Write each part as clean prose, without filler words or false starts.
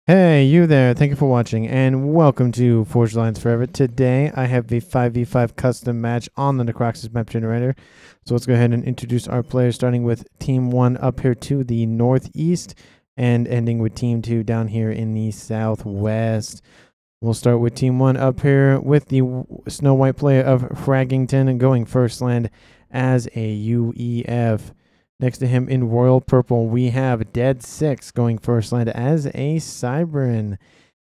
Hey, you there. Thank you for watching and welcome to Forge Lines Forever. Today, I have the 5v5 custom match on the Necroxus map generator. So let's go ahead and introduce our players, starting with Team 1 up here to the northeast and ending with Team 2 down here in the southwest. We'll start with Team 1 up here with the Snow White player of Fraggington and going first land as a UEF. Next to him in royal purple, we have Dead Six going first land as a Cybran.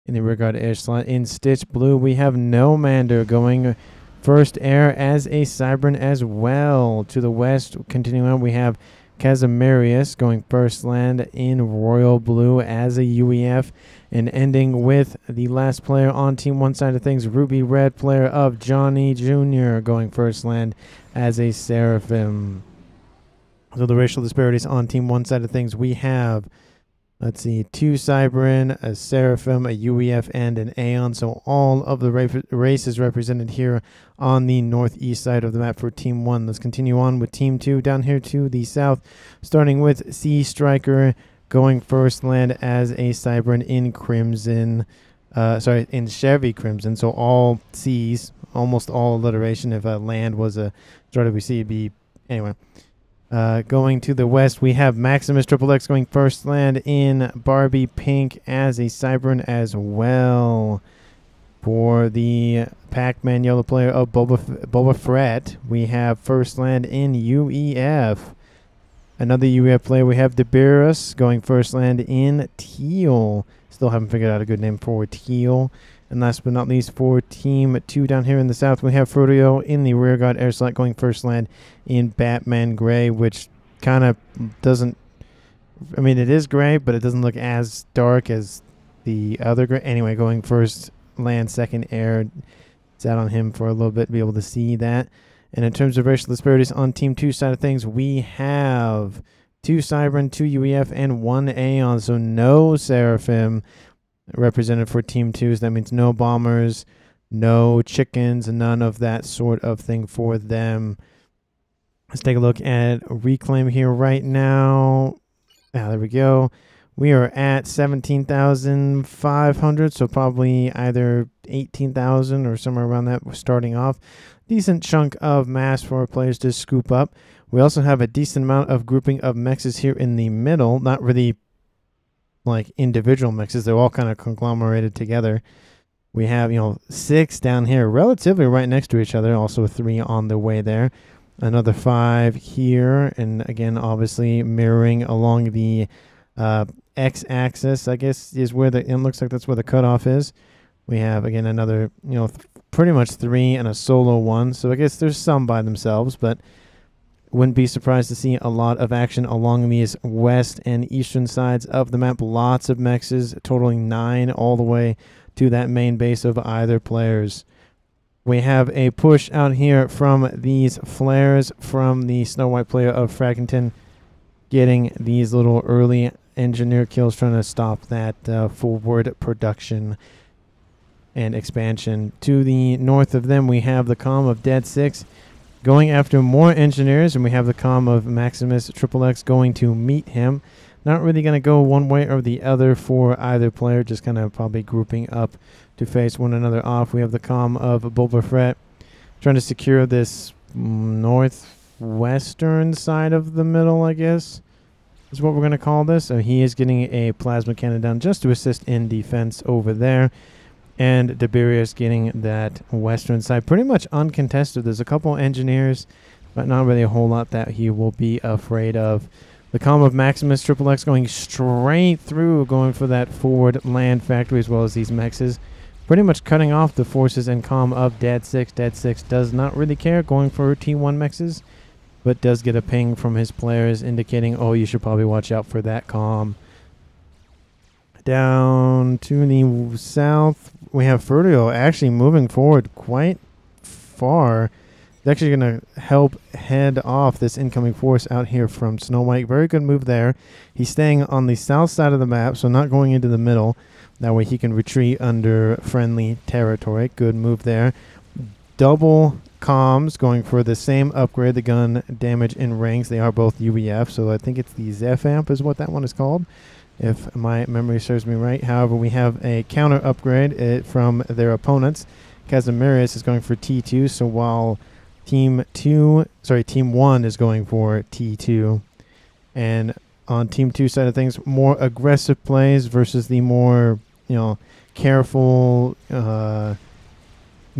In the rear guard air slot in Stitch Blue, we have Nomander going first air as a Cybran as well. To the west, continuing on, we have Casimirius going first land in royal blue as a UEF. And ending with the last player on Team 1 side of things, Ruby Red player of Johnny Jr. going first land as a Seraphim. So the racial disparities on Team 1 side of things, we have, let's see, 2 Cybran, a Seraphim, a UEF, and an Aeon. So all of the races represented here on the northeast side of the map for Team 1. Let's continue on with Team 2 down here to the south, starting with Sea Striker going first land as a Cybran in Crimson. In Chevy Crimson. So all C's, almost all alliteration. If a land was a started with C, it'd be, anyway. Going to the west, we have Maximus XXX going first land in Barbie Pink as a Cybran as well. For the Pac-Man yellow player of Boba Fett, we have first land in UEF. Another UEF player, we have Deberus going first land in Teal. Still haven't figured out a good name for Teal. And last but not least, for Team 2 down here in the south, we have Frodio in the rear guard air slot going first land in Batman Gray, which kind of doesn't, I mean, it is gray, but it doesn't look as dark as the other gray. Anyway, going first land, second air. It's out on him for a little bit to be able to see that. And in terms of racial disparities on Team 2 side of things, we have 2 Cybran, 2 UEF, and 1 Aeon. So no Seraphim represented for Team 2s. That means no bombers, no chickens, none of that sort of thing for them. Let's take a look at Reclaim here right now. There we go. We are at 17,500, so probably either 18,000 or somewhere around that. We're starting off. Decent chunk of mass for our players to scoop up. We also have a decent amount of grouping of mexes here in the middle. Not really like individual mixes, they're all kind of conglomerated together. We have, 6 down here, relatively right next to each other, also 3 on the way there. Another 5 here, and again, obviously mirroring along the x-axis, I guess, is where it looks like that's where the cutoff is. We have, again, another, pretty much 3 and a solo 1, so I guess there's some by themselves, but wouldn't be surprised to see a lot of action along these west and eastern sides of the map. Lots of mexes, totaling 9 all the way to that main base of either players. We have a push out here from these flares from the Snow White player of Fraggington, getting these little early engineer kills, trying to stop that forward production and expansion. To the north of them, we have the column of Dead Six going after more engineers, and we have the comm of Maximus XXX going to meet him. Not really going to go one way or the other for either player, just kind of probably grouping up to face one another off. We have the comm of Boba Fett trying to secure this northwestern side of the middle, I guess, is what we're going to call this. So he is getting a plasma cannon down just to assist in defense over there. And Deberius getting that western side pretty much uncontested. There's a couple engineers, but not really a whole lot that he will be afraid of. The comm of Maximus XXX going straight through, going for that forward land factory as well as these mexes. Pretty much cutting off the forces and comm of Dead Six. Dead Six does not really care, going for T1 mexes, but does get a ping from his players indicating, oh, you should probably watch out for that comm. Down to the south, we have Fertio actually moving forward quite far. It's actually going to help head off this incoming force out here from Snow White. Very good move there. He's staying on the south side of the map, so not going into the middle. That way he can retreat under friendly territory. Good move there. Double comms going for the same upgrade, the gun damage in rings. They are both UEF, so I think it's the Zeph amp is what that one is called. if my memory serves me right. However, we have a counter upgrade from their opponents. Casimirius is going for T2, so while Team 1 is going for T2. And on Team 2 side of things, more aggressive plays versus the more, careful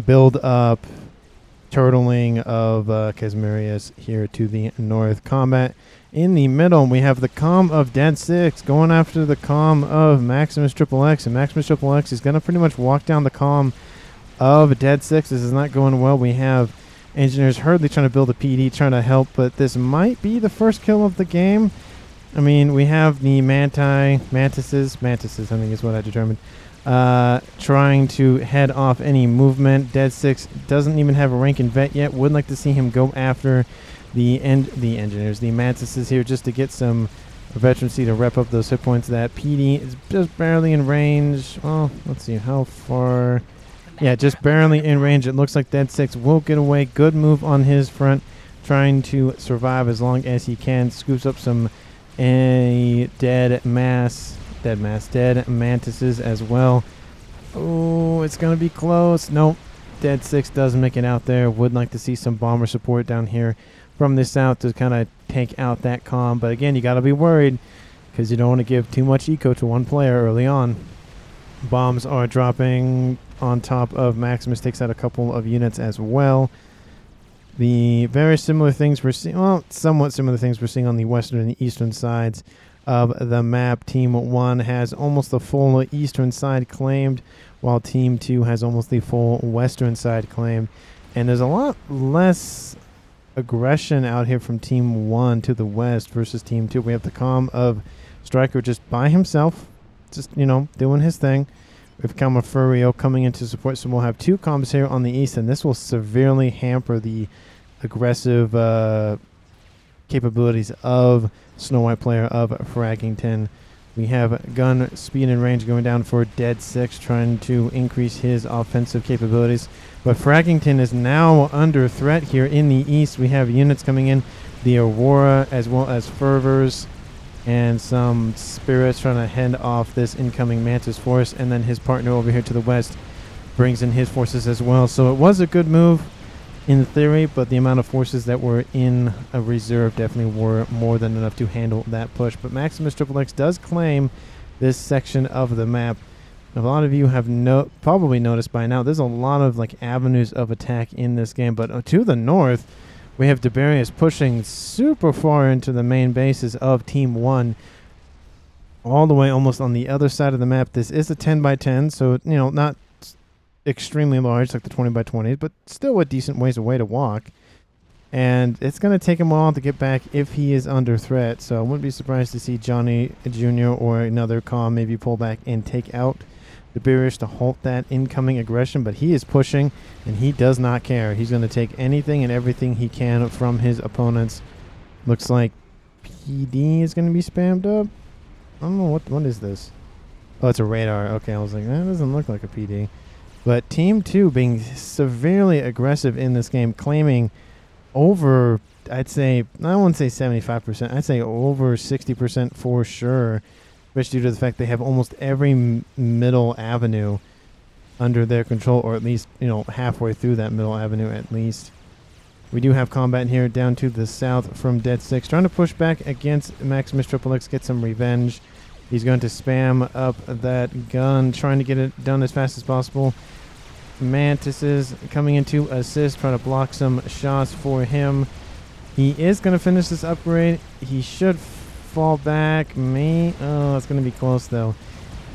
build up, turtling of Casimirius here to the north. Combat in the middle, we have the comm of Dead Six going after the comm of Maximus XXX, and Maximus XXX is going to pretty much walk down the comm of Dead Six. This is not going well. We have Engineers hurriedly trying to build a PD, trying to help, but this might be the first kill of the game. I mean, we have the mantises, I think is what I determined, trying to head off any movement. Dead Six doesn't even have a rank in vet yet. Would like to see him go after the engineers, the mantises here, just to get some veterancy to rep up those hit points. That PD is just barely in range. Well, let's see how far. Yeah, just barely in range. It looks like Dead Six will get away. Good move on his front, trying to survive as long as he can. Scoops up some dead mantises as well. Oh, it's going to be close. Nope. Dead Six doesn't make it out there. Would like to see some bomber support down here from the south to kind of take out that comm. But again, you got to be worried because you don't want to give too much eco to one player early on. Bombs are dropping on top of Maximus, takes out a couple of units as well. The very similar things we're seeing, well, somewhat similar things we're seeing on the western and the eastern sides of the map. Team 1 has almost the full eastern side claimed, while Team 2 has almost the full western side claimed. And there's a lot less aggression out here from Team 1 to the west versus Team 2. We have the comm of Striker just by himself, just, doing his thing. We've Furio coming in to support, so we'll have two comms here on the east, and this will severely hamper the aggressive capabilities of Snow White player of Fraggington. We have gun speed and range going down for Dead Six, trying to increase his offensive capabilities. But Fraggington is now under threat here in the east. We have units coming in, the Aurora as well as Fervors, and some spirits trying to head off this incoming Mantis force, and then his partner over here to the west brings in his forces as well. So it was a good move in theory, but the amount of forces that were in a reserve definitely were more than enough to handle that push. But Maximus XXX does claim this section of the map. A lot of you have probably noticed by now, there's a lot of avenues of attack in this game, but to the north we have Tiberius pushing super far into the main bases of Team 1, all the way almost on the other side of the map. This is a 10 by 10, so not extremely large like the 20 by 20s, but still a decent ways away to walk. And it's going to take him a while to get back if he is under threat, so I wouldn't be surprised to see Johnny Jr. or another comm maybe pull back and take out Tiberius to halt that incoming aggression. But he is pushing, and he does not care. He's going to take anything and everything he can from his opponents. Looks like PD is going to be spammed up. I don't know, what is this? Oh, it's a radar. Okay, I was like, that doesn't look like a PD. But Team 2 being severely aggressive in this game, claiming over, I'd say, I wouldn't say 75%, I'd say over 60% for sure, especially due to the fact they have almost every middle avenue under their control, or at least, halfway through that middle avenue at least. We do have combat here down to the south from Dead Six, trying to push back against Maximus XXX, get some revenge. He's going to spam up that gun, trying to get it done as fast as possible. Mantises coming in to assist, trying to block some shots for him. He is going to finish this upgrade. He should fall back. Oh, it's going to be close though.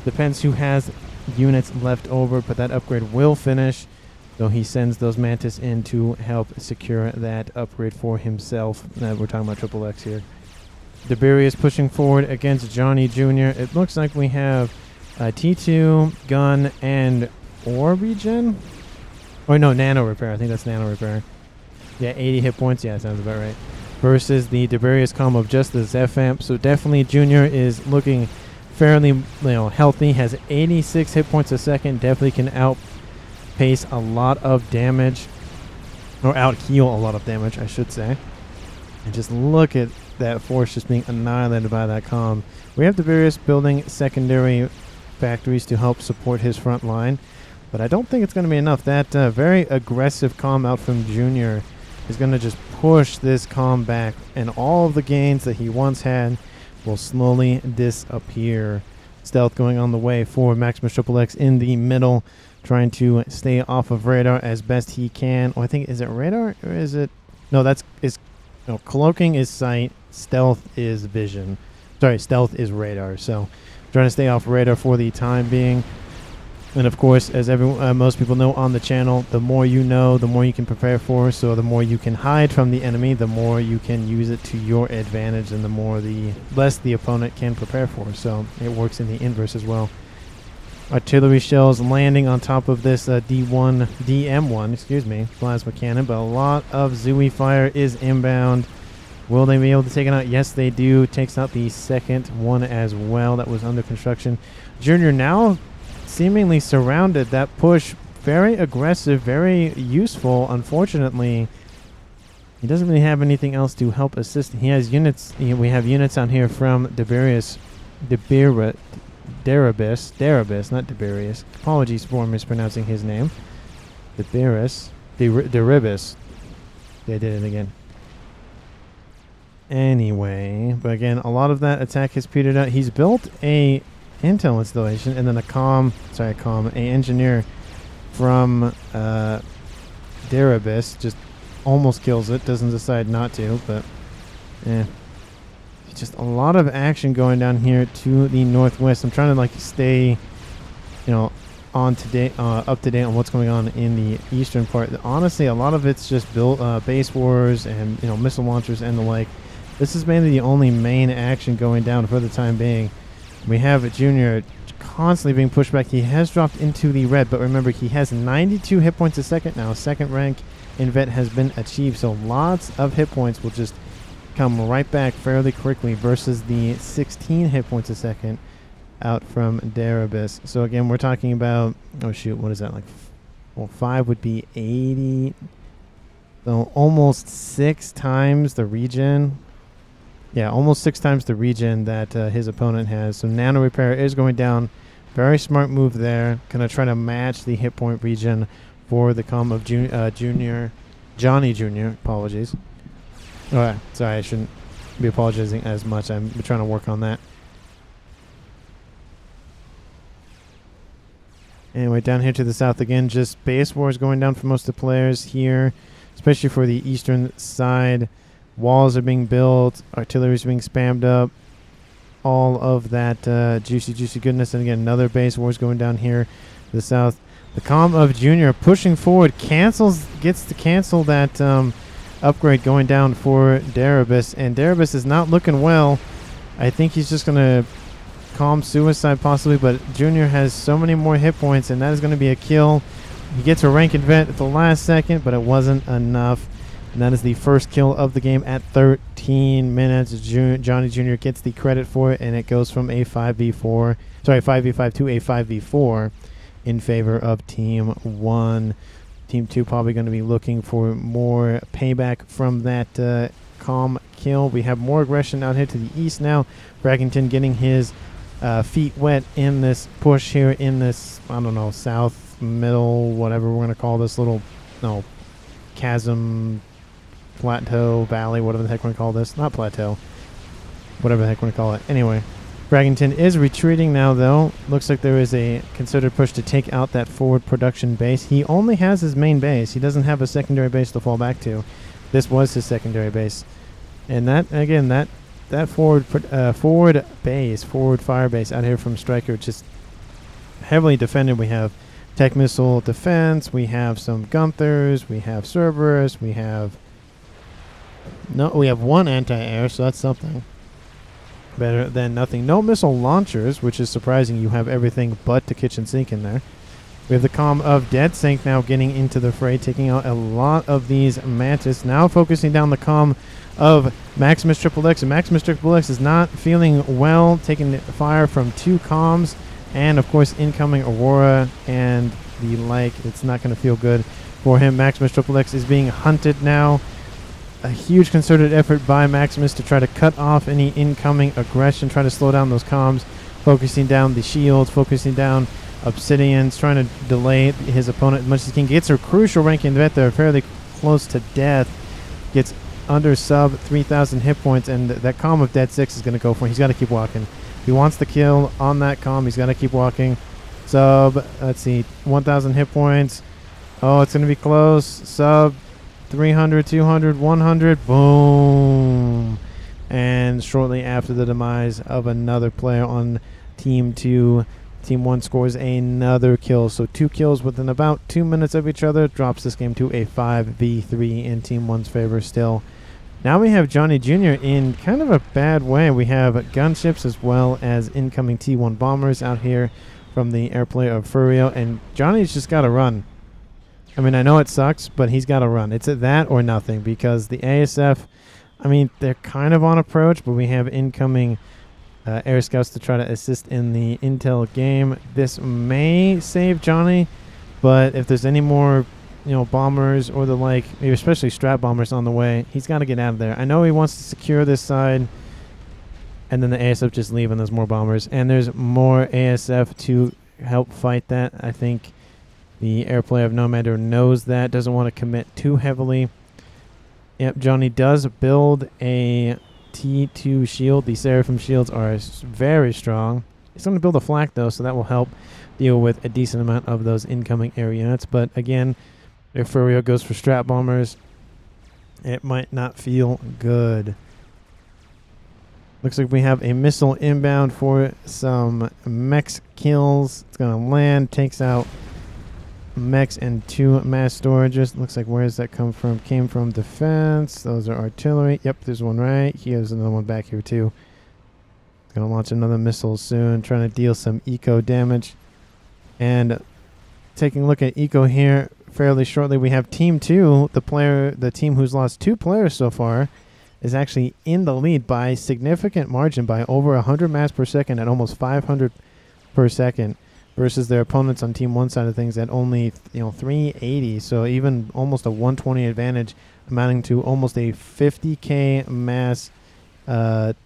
Depends who has units left over, but that upgrade will finish. So he sends those Mantis in to help secure that upgrade for himself. We're talking about XXX here. Tiberius pushing forward against Johnny Jr. It looks like we have T2, gun, and orb regen? Or no, nano repair. I think that's nano repair. Yeah, 80 hit points. Yeah, sounds about right. Versus the Tiberius combo of just the Zephamp. So definitely Junior is looking fairly healthy. Has 86 hit points a second. Definitely can outpace a lot of damage. Or out heal a lot of damage, I should say. And just look at that force just being annihilated by that comm. We have Tiberius building secondary factories to help support his front line, but I don't think it's going to be enough. That very aggressive comm out from Junior is going to just push this comm back, and all of the gains that he once had will slowly disappear. Stealth going on the way for Maximus Triple X in the middle, trying to stay off of radar as best he can. Oh, I think, is it radar or is it? No, no, cloaking is sight, stealth is vision. Sorry, stealth is radar. So trying to stay off radar for the time being. And of course, as most people know on the channel, the more you know, the more you can prepare for. So the more you can hide from the enemy, the more you can use it to your advantage, and the less the opponent can prepare for. So it works in the inverse as well. Artillery shells landing on top of this DM1, plasma cannon, but a lot of Zooey fire is inbound. Will they be able to take it out? Yes, they do. Takes out the second one as well that was under construction. Junior now seemingly surrounded. That push, very aggressive, very useful. Unfortunately, he doesn't really have anything else to help assist. He has units. We have units on here from Darabis, not Tiberius. Apologies for mispronouncing his name. Darabis. They did it again. Anyway, but again, a lot of that attack has petered out. He's built a intel installation, and then an engineer from Darabis just almost kills it. Doesn't decide not to, but just a lot of action going down here to the northwest. I'm trying to stay, up to date on what's going on in the eastern part. Honestly, a lot of it's just base wars and missile launchers and the like. This is mainly the only main action going down for the time being. We have Junior constantly being pushed back. He has dropped into the red, but remember, he has 92 hit points a second now. Second rank in vet has been achieved, so lots of hit points will just come right back fairly quickly versus the 16 hit points a second out from Darabis. So again, we're talking about, oh shoot, what is that, 5 would be 80, so almost 6 times the region. Yeah, almost 6 times the region that his opponent has. So nano repair is going down. Very smart move there. Gonna try to match the hit point region for the comm of Johnny Jr. Apologies. Alright, sorry, I shouldn't be apologizing as much. I'm trying to work on that. Anyway, down here to the south again, just base wars going down for most of the players here, especially for the eastern side. Walls are being built, artillery is being spammed up, all of that juicy goodness. And again, another base wars going down here to the south. The comm of Junior pushing forward, gets to cancel that upgrade going down for Darabis, and Darabis is not looking well. I think he's just going to comm suicide possibly, but Junior has so many more hit points, and that is going to be a kill. He gets a rank event at the last second, but it wasn't enough. And that is the first kill of the game at 13 minutes. Johnny Jr. gets the credit for it, and it goes from a 5v5 to a 5v4 in favor of Team 1. Team 2 probably going to be looking for more payback from that comm kill. We have more aggression out here to the east now. Braggington getting his feet wet in this push here in this, I don't know, south, middle, whatever we're going to call this little, chasm, plateau, valley, whatever the heck we're going to call this. Not plateau. Whatever the heck we're going to call it. Anyway, Braggington is retreating now, though. Looks like there is a considered push to take out that forward production base. He only has his main base. He doesn't have a secondary base to fall back to. This was his secondary base. And that, again, that forward fire base out here from Striker, just heavily defended. We have tech missile defense. We have some Gunthers. We have Cerberus. We have one anti-air, so that's something. Better than nothing. No missile launchers, which is surprising. You have everything but the kitchen sink in there. We have the comm of Dead Sink now getting into the fray, taking out a lot of these Mantis. Now focusing down the comm of Maximus Triple X. And Maximus Triple X is not feeling well, taking the fire from 2 comms. And, of course, incoming Aurora and the like. It's not going to feel good for him. Maximus Triple X is being hunted now. a huge concerted effort by Maximus to try to cut off any incoming aggression, try to slow down those comms, focusing down the shields, focusing down Obsidians, trying to delay his opponent as much as he can. Gets a crucial ranking vet there, fairly close to death. Gets under sub 3,000 hit points, and that comm of dead 6 is going to go for him. He's got to keep walking. If he wants the kill on that comm, he's got to keep walking. Sub, let's see, 1,000 hit points. Oh, it's going to be close. Sub 300, 200, 100. Boom. And shortly after the demise of another player on Team 2, Team 1 scores another kill. So 2 kills within about 2 minutes of each other. Drops this game to a 5v3 in Team 1's favor still. Now we have Johnny Jr. in kind of a bad way. We have gunships as well as incoming T1 bombers out here from the airplay of Furio. And Johnny's just got to run. I mean, I know it sucks, but he's got to run. It's at that or nothing, because the ASF, I mean, they're kind of on approach, but we have incoming air scouts to try to assist in the intel game. This may save Johnny, but if there's any more, bombers or the like, maybe especially strat bombers on the way, he's got to get out of there. I know he wants to secure this side, and then the ASF just leave and there's more bombers. And there's more ASF to help fight that. I think the airplay of Nomander knows that, doesn't want to commit too heavily. Yep, Johnny does build a T2 shield. The Seraphim shields are very strong. He's going to build a flak, though, so that will help deal with a decent amount of those incoming air units. But again, if Furio goes for strat bombers, it might not feel good. Looks like we have a missile inbound for some mechs kills. It's going to land, takes out mechs and 2 mass storages. Looks like, where does that come from? Came from defense. Those are artillery. Yep, there's one right. Here's another one back here too. Gonna launch another missile soon, trying to deal some eco damage. And taking a look at eco here fairly shortly, we have Team 2, the team who's lost 2 players so far, is actually in the lead by significant margin, by over 100 mass per second at almost 500 per second. Versus their opponents on Team 1 side of things at only 380, so even almost a 120 advantage, amounting to almost a 50k mass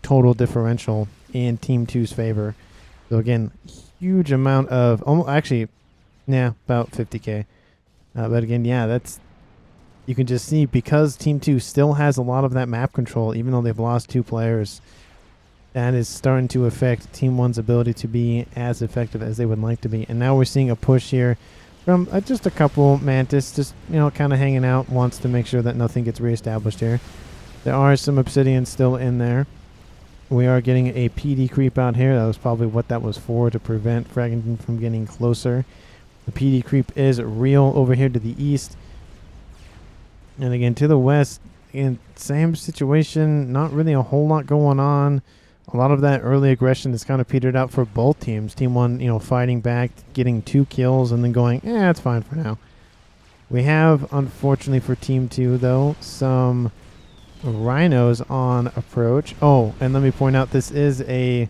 total differential in Team 2's favor. So again, huge amount of about 50k. But again, yeah, that's, you can just see, because Team 2 still has a lot of that map control, even though they've lost 2 players. That is starting to affect Team 1's ability to be as effective as they would like to be. And now we're seeing a push here from just a couple Mantis, just, kind of hanging out, wants to make sure that nothing gets reestablished here. There are some Obsidians still in there. We are getting a PD creep out here. That was probably what that was for, to prevent Fraggington from getting closer. The PD creep is real over here to the east. And again, to the west, in same situation, not really a whole lot going on. A lot of that early aggression is kind of petered out for both teams. Team 1, fighting back, getting 2 kills, and then going, it's fine for now. We have, unfortunately for Team 2, though, some rhinos on approach. Oh, and let me point out, this is a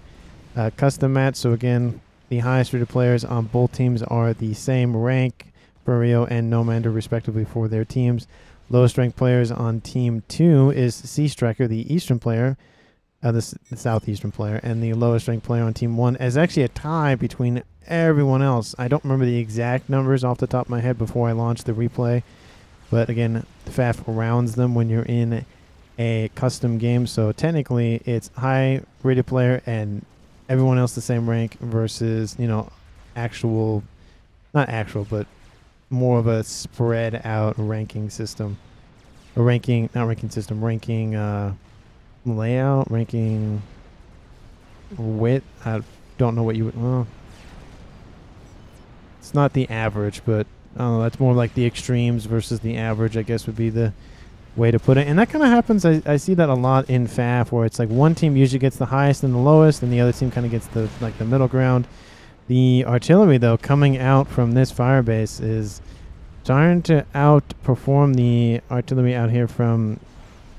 custom match. So again, the highest rated players on both teams are the same rank, Furio and Nomander, respectively, for their teams. Lowest ranked players on Team 2 is Sea Striker, the eastern player. The southeastern player, and the lowest ranked player on Team 1 is actually a tie between everyone else. I don't remember the exact numbers off the top of my head before I launched the replay, but again, the FAF rounds them when you're in a custom game, so technically it's high rated player and everyone else the same rank versus, not actual, but more of a spread out ranking system. Ranking layout, ranking width. I don't know what you would, well, it's not the average, but I don't know, that's more like the extremes versus the average, I guess, would be the way to put it. And that kind of happens, I see that a lot in FAF, where it's like one team usually gets the highest and the lowest, and the other team kind of gets the middle ground. The artillery, though, coming out from this firebase is trying to outperform the artillery out here from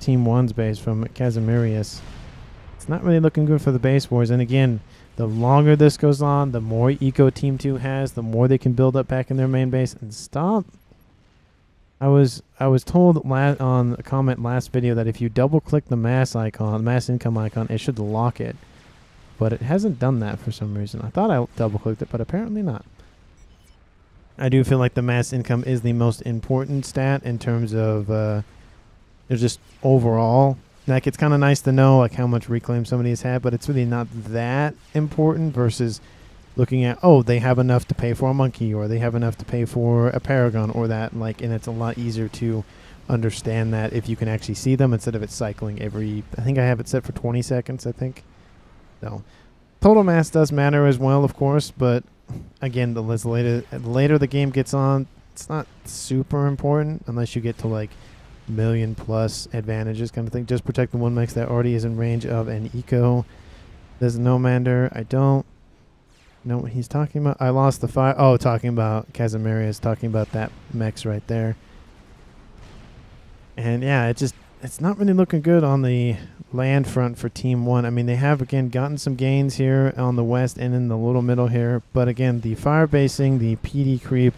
Team 1's base, from Casimirius. It's not really looking good for the base wars. And again, the longer this goes on, the more eco Team 2 has, the more they can build up back in their main base. And stop. I was told on a comment last video that if you double click the mass icon, mass income icon, it should lock it. But it hasn't done that for some reason. I thought I double clicked it, but apparently not. I do feel like the mass income is the most important stat in terms of just overall. Like, it's kind of nice to know like how much reclaim somebody has had, but it's really not that important versus looking at, oh, they have enough to pay for a monkey, or they have enough to pay for a paragon, or that, like, and it's a lot easier to understand that if you can actually see them instead of it cycling every, I think I have it set for 20 seconds, I think. So total mass does matter as well, of course, but again, the later the game gets on, it's not super important unless you get to like million plus advantages kind of thing. Just protect the one mech that already is in range of an eco. There's no Mander. I don't know what he's talking about. I lost the fire. Oh, talking about Casimirius, talking about that mechs right there. And yeah, it's not really looking good on the land front for Team 1. I mean, they have, again, gotten some gains here on the west and in the little middle here. But again, the fire basing, the PD creep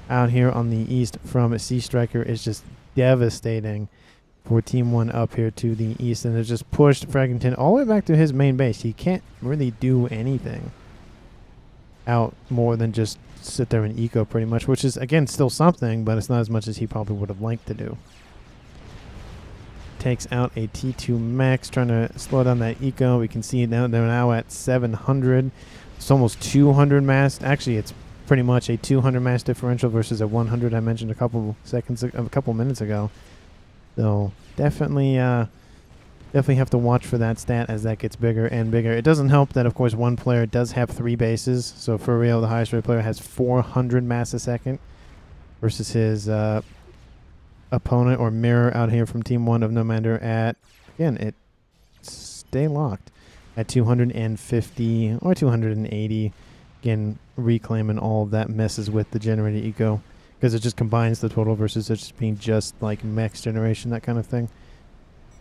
out here on the east from a Sea Striker is just devastating for Team 1 up here to the east. And it's just pushed Fraggington all the way back to his main base. He can't really do anything out more than just sit there and eco pretty much, which is, again, still something, but it's not as much as he probably would have liked to do. Takes out a T2 Mechs, trying to slow down that eco. We can see now they're now at 700. It's almost 200 mass. Actually, it's pretty much a 200 mass differential versus a 100 I mentioned a couple minutes ago. So definitely have to watch for that stat as that gets bigger and bigger. It doesn't help that, of course, one player does have 3 bases. So for real, the highest rated player has 400 mass a second versus his opponent or mirror out here from Team 1 of Nomander at, again, it stay locked at 250 or 280. Again, reclaiming all of that messes with the generated eco because it just combines the total versus it just being just like mechs generation, that kind of thing.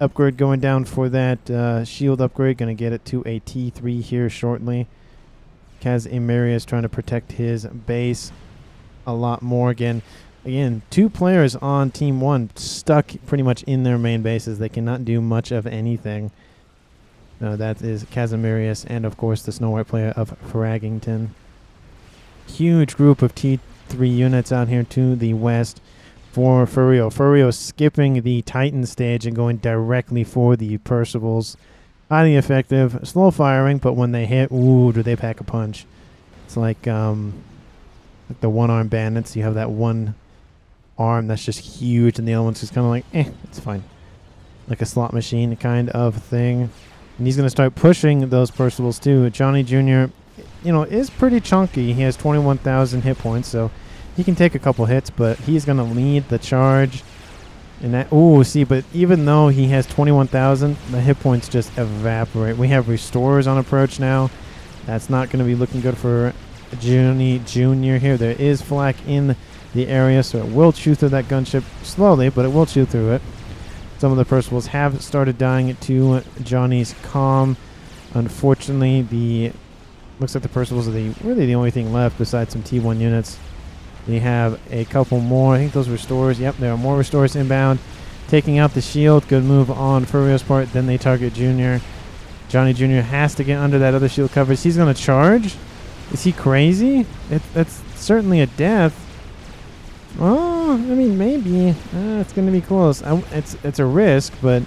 Upgrade going down for that shield upgrade, going to get it to a T3 here shortly. Casimirius trying to protect his base a lot more. Again, 2 players on Team 1 stuck pretty much in their main bases. They cannot do much of anything. That is Casimirius and, of course, the Snow White player of Fraggington. Huge group of T3 units out here to the west for Furio. Furio skipping the Titan stage and going directly for the Percivals. Highly effective. Slow firing, but when they hit, ooh, do they pack a punch. It's like the one-arm bandits. You have that one arm that's just huge, and the other one's just kind of like, it's fine. Like a slot machine kind of thing. And he's going to start pushing those Percivals too. Johnny Jr., is pretty chunky. He has 21,000 hit points, so he can take a couple hits, but he's going to lead the charge. And that, but even though he has 21,000, the hit points just evaporate. We have restorers on approach now. That's not going to be looking good for Johnny Jr. here. There is flak in the area, so it will chew through that gunship slowly, but it will chew through it. Some of the Percivals have started dying to Johnny's calm. Unfortunately, looks like the Percivals are really the only thing left besides some T1 units. We have a couple more. I think those restorers. Yep, there are more restorers inbound. Taking out the shield. Good move on Furio's part. Then they target Junior. Johnny Jr. has to get under that other shield coverage. He's going to charge. Is he crazy? That's certainly a death. Oh, I mean, maybe. It's going to be close. It's a risk, but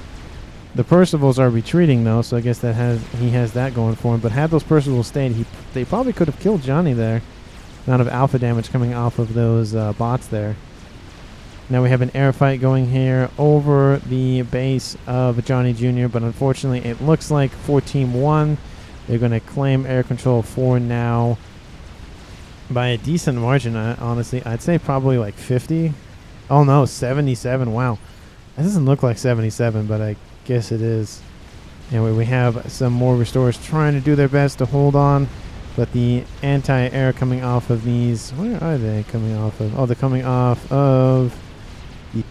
the Percivals are retreating, though, so I guess he has that going for him. But had those Percivals stayed, they probably could have killed Johnny there. Amount of alpha damage coming off of those bots there. Now we have an air fight going here over the base of Johnny Jr., but unfortunately it looks like for Team 1, they're going to claim air control for now by a decent margin. Honestly, I'd say probably like 50. Oh no, 77. Wow. That doesn't look like 77, but I guess it is. Anyway, we have some more restorers trying to do their best to hold on. But the anti-air coming off of these, where are they coming off of? Oh, they're coming off of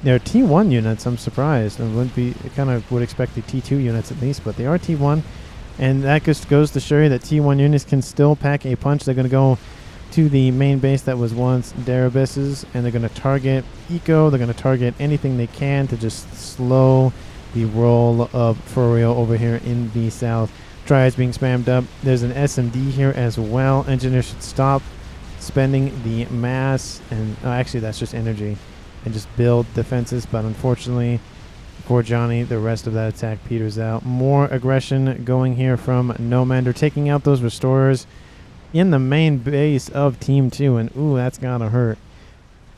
their T1 units. I'm surprised. I kind of would expect the T2 units at least, but they are T1. And that just goes to show you that T1 units can still pack a punch. They're going to go to the main base that was once Darabis's, and they're going to target Eco. They're going to target anything they can to just slow the roll of Furio over here in the south. Triads being spammed up. There's an SMD here as well. Engineers should stop spending the mass, and actually that's just energy, and just build defenses, but unfortunately for Johnny, the rest of that attack peters out. More aggression going here from Nomander, taking out those restorers in the main base of Team 2, and ooh, that's gotta hurt.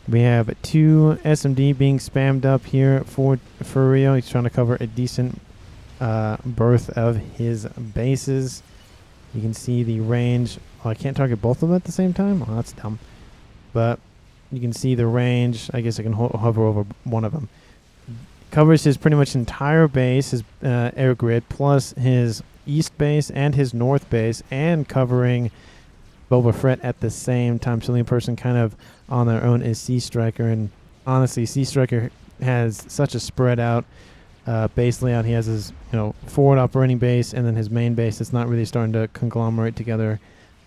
We have 2 SMD being spammed up here for Furio. He's trying to cover a decent berth of his bases. You can see the range. Oh, I can't target both of them at the same time? Oh, that's dumb. But you can see the range. I guess I can hover over one of them. Covers his pretty much entire base, his air grid, plus his east base and his north base, and covering Boba Fett at the same time. So the only person kind of on their own is Sea Striker, and honestly, Sea Striker has such a spread out base layout. He has his forward operating base and then his main base. It's not really starting to conglomerate together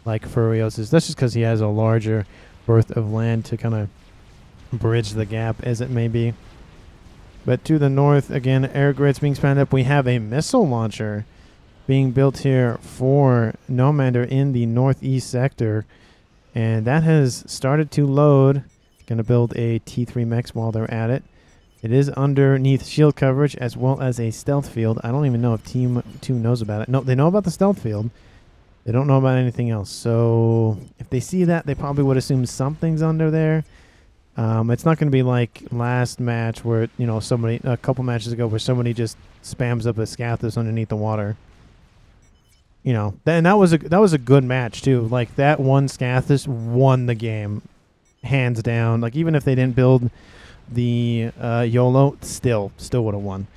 like Furio's. That's just because he has a larger berth of land to kind of bridge the gap, as it may be. But to the north, again, air grids being spanned up. We have a missile launcher being built here for Nomander in the northeast sector, and that has started to load. Going to build a T3 mechs while they're at it. It is underneath shield coverage as well as a stealth field. I don't even know if Team 2 knows about it. No, they know about the stealth field. They don't know about anything else. So if they see that, they probably would assume something's under there. It's not going to be like last match where, somebody, a couple matches ago, where somebody just spams up a Scathus underneath the water. And that was a good match too. Like, that one Scathus won the game, hands down. Like, even if they didn't build the YOLO, still would have won.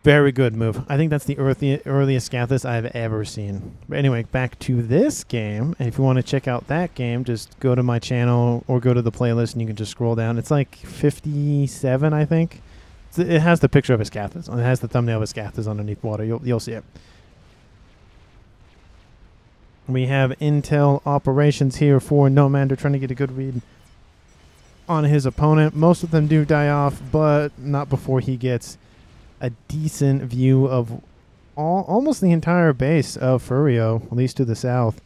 Very good move. I think that's the earliest Scathus I've ever seen. But anyway, back to this game. And if you want to check out that game, just go to my channel or go to the playlist and you can just scroll down. It's like 57, I think. It has the picture of a Scathus. It has the thumbnail of a Scathus underneath water. You'll see it. We have intel operations here for Nomander, trying to get a good read on his opponent. Most of them do die off, but not before he gets a decent view of almost the entire base of Furio, at least to the south.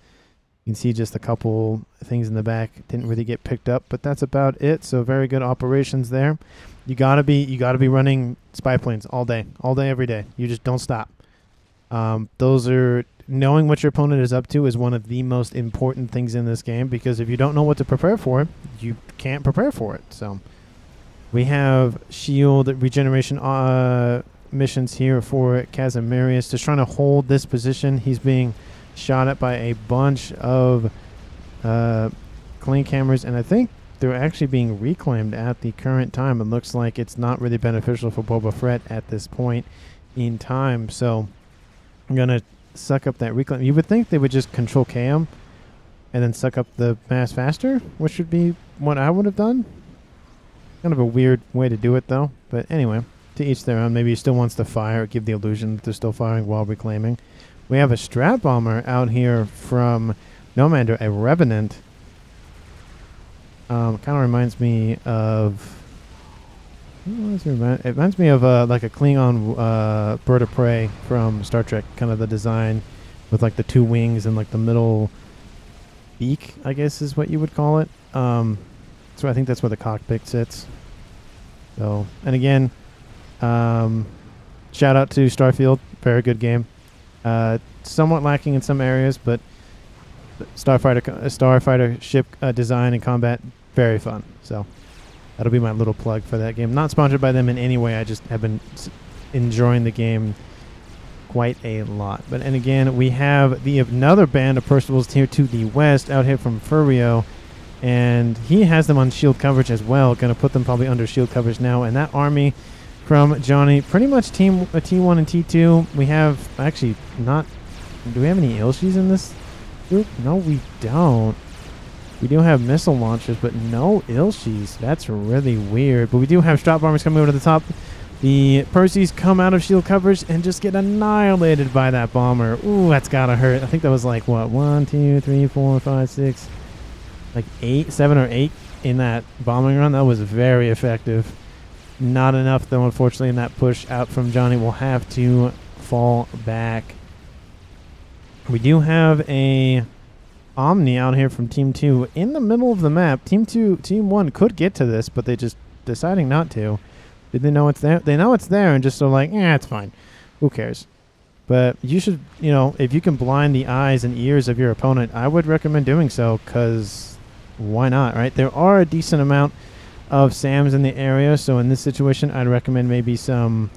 You can see just a couple things in the back didn't really get picked up, but that's about it. So very good operations there. You gotta be running spy planes all day, every day. You just don't stop. Those are knowing what your opponent is up to is one of the most important things in this game, because if you don't know what to prepare for, you can't prepare for it. So we have shield regeneration missions here for Casimirius, just trying to hold this position. He's being shot at by a bunch of clean cameras, and I think they're actually being reclaimed at the current time. It looks like it's not really beneficial for Boba Fett at this point in time. So I'm going to suck up that reclaim. You would think they would just control K him and then suck up the mass faster, which would be what I would have done. Kind of a weird way to do it, though. But anyway, to each their own. Maybe he still wants to fire, give the illusion that they're still firing while reclaiming. We have a strat bomber out here from Nomander, a Revenant. Kind of reminds me of... It reminds me of like a Klingon bird of prey from Star Trek, kind of the design with like the 2 wings and like the middle beak, I guess is what you would call it. So I think that's where the cockpit sits. So, and again, shout out to Starfield, very good game. Somewhat lacking in some areas, but starfighter ship design and combat, very fun. So that'll be my little plug for that game. Not sponsored by them in any way. I just have been enjoying the game quite a lot. But and again, we have another band of Percivals here to the west, out here from Furio, and he has them on shield coverage as well. Going to put them probably under shield coverage now. And that army from Johnny, pretty much T1 and T2. We have actually not. Do we have any Ilshis in this group? No, we don't. We do have missile launchers, but no Ilshis. That's really weird. But we do have strap bombers coming over to the top. The Percy's come out of shield coverage and just get annihilated by that bomber. Ooh, that's gotta hurt. I think that was like, what, 1, 2, 3, 4, 5, 6, like 7 or 8 in that bombing run. That was very effective. Not enough, though, unfortunately, in that push out from Johnny. Will have to fall back. We do have a Omni out here from Team 2 in the middle of the map. Team 1 could get to this, but they just deciding not to. Did they know it's there? They know it's there and just so like, it's fine. Who cares? But you should, if you can blind the eyes and ears of your opponent, I would recommend doing so, because why not, right? There are a decent amount of SAMs in the area, so in this situation, I'd recommend maybe some,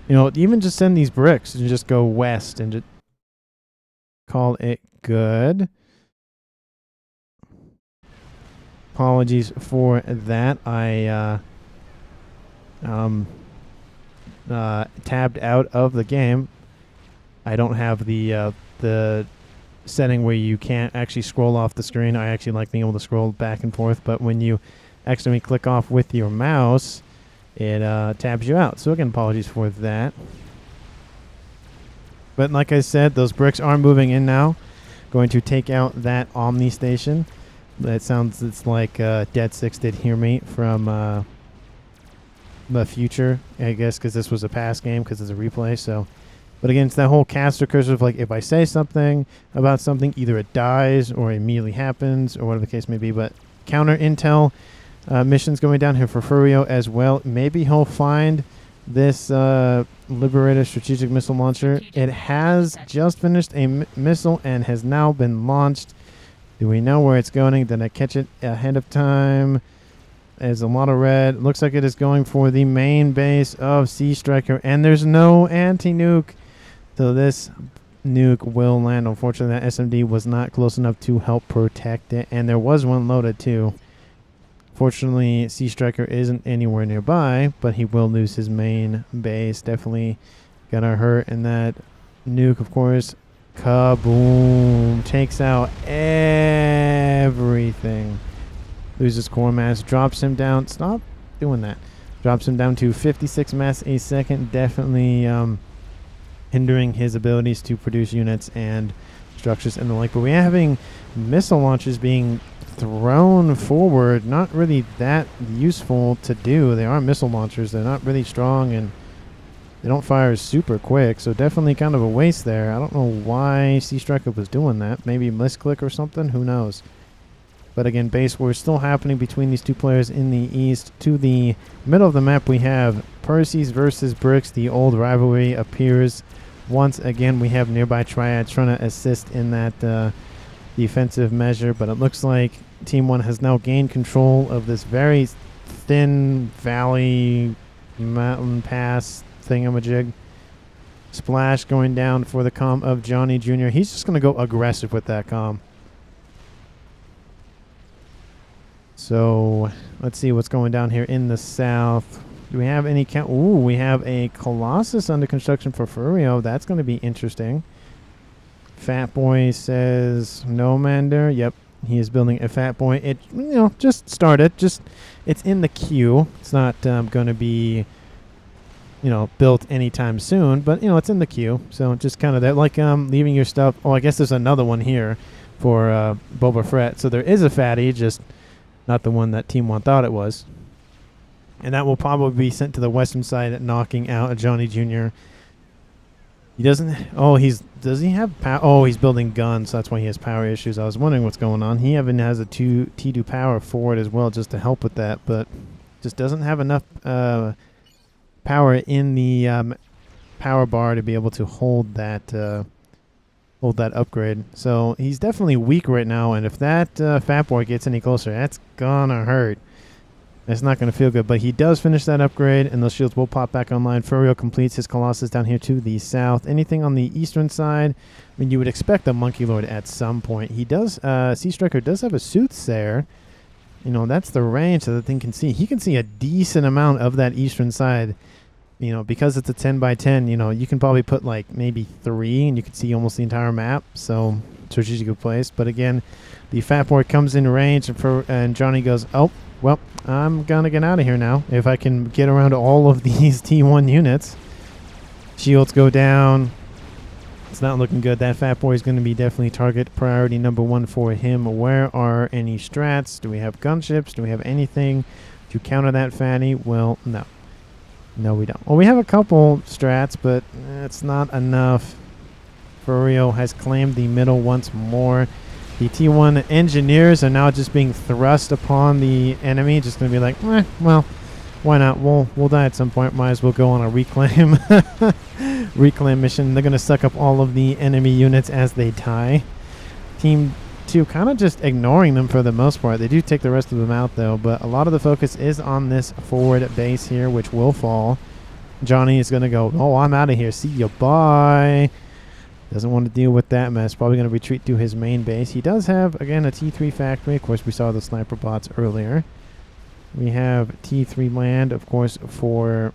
even just send these bricks and just go west and just call it good. Apologies for that. I tabbed out of the game. I don't have the setting where you can't actually scroll off the screen. I actually like being able to scroll back and forth, but when you accidentally click off with your mouse, it tabs you out. So again, apologies for that. But like I said, those bricks are moving in now. Going to take out that Omni station. It's like Dead 6 did Hear Me from the future, I guess, because this was a past game, because it's a replay. So, but again, it's that whole caster curse of like, if I say something about something, either it dies or it immediately happens, or whatever the case may be. But counter intel missions going down here for Furio as well. Maybe he'll find this Liberator strategic missile launcher. It has just finished a missile and has now been launched. Do we know where it's going? Did I catch it ahead of time? There's a lot of red. Looks like it is going for the main base of Sea Striker, and there's no anti-nuke. So this nuke will land. Unfortunately, that SMD was not close enough to help protect it, and there was one loaded too. Fortunately, Sea Striker isn't anywhere nearby, but he will lose his main base. Definitely gonna hurt, and that nuke, of course, kaboom, takes out everything. Loses core mass, drops him down. Stop doing that. Drops him down to 56 mass a second. Definitely hindering his abilities to produce units and structures and the like. But we're having missile launches being thrown forward. Not really that useful to do. They are missile launchers. They're not really strong, and they don't fire super quick. So definitely kind of a waste there. I don't know why Sea Striker was doing that. Maybe misclick or something. Who knows? But again, base war is still happening between these two players in the east. To the middle of the map, we have Percy's versus Bricks. The old rivalry appears once again. We have nearby Triads trying to assist in that defensive measure. But it looks like Team 1 has now gained control of this very thin valley mountain pass thingamajig. Splash going down for the comm of Johnny Jr. He's just going to go aggressive with that comm. So let's see what's going down here in the south. Do we have any count? Ooh, we have a Colossus under construction for Furio. That's going to be interesting. Fat Boy says no Mander. Yep, he is building a Fat Boy. It just started. It's in the queue. It's not going to be built anytime soon, but it's in the queue. So just kind of that, like leaving your stuff. Oh, I guess there's another one here for Boba Fett. So there is a fatty, just not the one that Team 1 thought it was. And that will probably be sent to the western side, knocking out a Johnny Jr. He doesn't... Oh, does he have power? Oh, he's building guns, so that's why he has power issues. I was wondering what's going on. He even has a T2 power for it as well, just to help with that, but just doesn't have enough power in the power bar to be able to hold that upgrade. So he's definitely weak right now, and if that Fat Boy gets any closer, that's gonna hurt. It's not gonna feel good, but he does finish that upgrade, and those shields will pop back online. Furio completes his Colossus down here to the south. Anything on the eastern side, I mean, you would expect a Monkey Lord at some point. He does, Sea Striker does have a Soothsayer. That's the range that the thing can see. He can see a decent amount of that eastern side. Because it's a 10 by 10, you can probably put like maybe 3 and you can see almost the entire map. So strategically placed. But again, the Fat Boy comes in range and Johnny goes, oh, well, I'm going to get out of here now. If I can get around all of these T1 units. Shields go down. It's not looking good. That Fat Boy is going to be definitely target priority number 1 for him. Where are any strats? Do we have gunships? Do we have anything to counter that fatty? Well, no. No, we don't. Well, we have a couple strats, but it's not enough. Furio has claimed the middle once more. The T1 engineers are now just being thrust upon the enemy. Just going to be like, well, why not? We'll die at some point. Might as well go on a reclaim reclaim mission. They're going to suck up all of the enemy units as they die. Team 2 kind of just ignoring them for the most part. They do take the rest of them out, though. But a lot of the focus is on this forward base here, which will fall. Johnny is going to go, oh, I'm out of here. See you. Bye. Doesn't want to deal with that mess. Probably going to retreat to his main base. He does have, again, a T3 factory. Of course, we saw the sniper bots earlier. We have T3 land, of course, for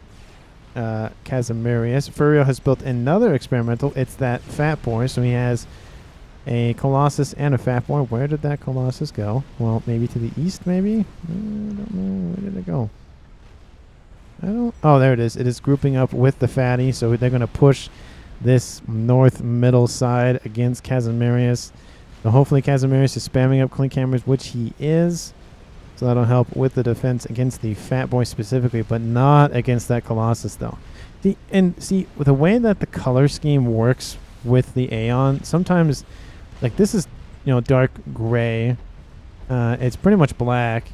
Casimirius. Furio has built another experimental. It's that Fat Boy. So he has a Colossus and a Fat Boy. Where did that Colossus go? Well, maybe to the east, maybe? I don't know. Where did it go? Oh, there it is. It is grouping up with the Fatty. So they're going to push this north middle side against Casimirius. So hopefully Casimirius is spamming up clean cameras, which he is. So that'll help with the defense against the Fat Boy specifically, but not against that Colossus, though. See, with the way that the color scheme works with the Aeon, sometimes, like this is, dark gray. It's pretty much black.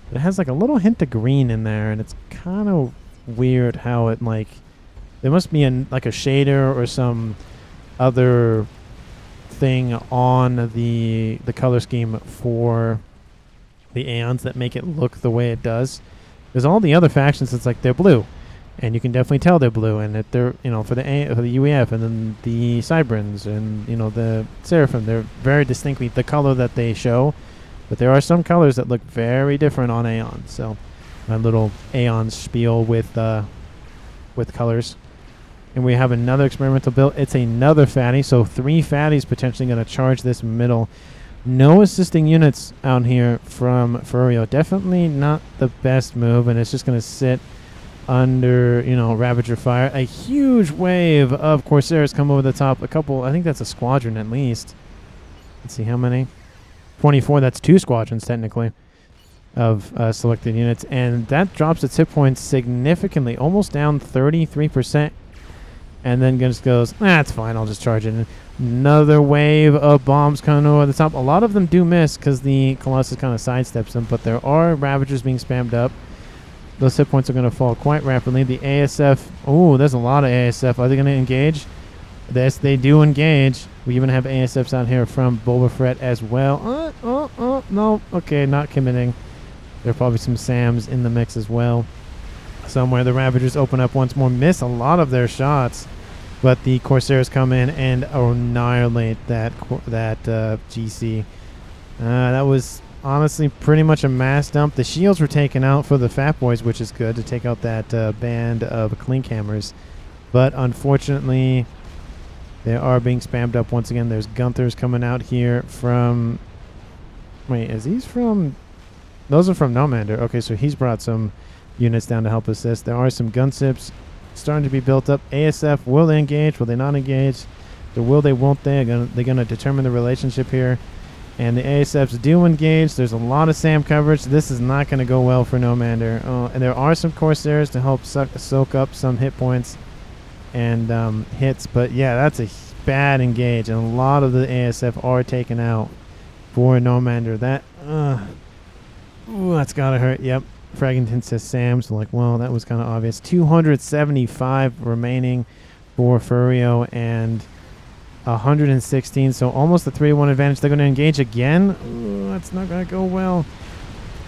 But it has like a little hint of green in there, and it's kind of weird how it like... There must be like a shader or some other thing on the color scheme for the Aeons that make it look the way it does. There's all the other factions. It's like they're blue, and you can definitely tell they're blue. And that they're for the UEF and then the Cybrins and the Seraphim, they're very distinctly the color that they show. But there are some colors that look very different on Aeon. So my little Aeon spiel with colors. And we have another experimental build. It's another fatty, so 3 fatties potentially going to charge this middle. No assisting units out here from Furio. Definitely not the best move, and it's just going to sit under, Ravager fire. A huge wave of Corsairs come over the top. A couple, I think that's a squadron at least. Let's see how many. 24, that's 2 squadrons technically of selected units. And that drops its hit points significantly, almost down 33%. And then just goes, it's fine, I'll just charge it. And another wave of bombs coming over the top. A lot of them do miss because the Colossus kind of sidesteps them, but there are Ravagers being spammed up. Those hit points are going to fall quite rapidly. The ASF, there's a lot of ASF. Are they going to engage? Yes, they do engage. We even have ASFs out here from Boba Fett as well. No, okay, not committing. There are probably some SAMs in the mix as well. Somewhere the Ravagers open up once more, miss a lot of their shots, but the Corsairs come in and annihilate that GC. That was honestly pretty much a mass dump. The shields were taken out for the Fat Boys, which is good to take out that band of clean cameras, but unfortunately they are being spammed up once again. There's Gunthers coming out here from... Wait, is these from... Those are from Nomander. Okay, so he's brought some units down to help assist. There are some gunships starting to be built up. ASF, will they engage? Will they not engage? Will they, won't they? They're gonna determine the relationship here. And the ASFs do engage. There's a lot of SAM coverage. This is not going to go well for Nomander. And there are some Corsairs to help soak up some hit points and hits. But yeah, that's a bad engage. And a lot of the ASF are taken out for Nomander. That's got to hurt. Yep. Fraggington says Sam, so like, well, that was kind of obvious. 275 remaining for Furio and 116, so almost a 3-1 advantage. They're going to engage again. Ooh, that's not going to go well.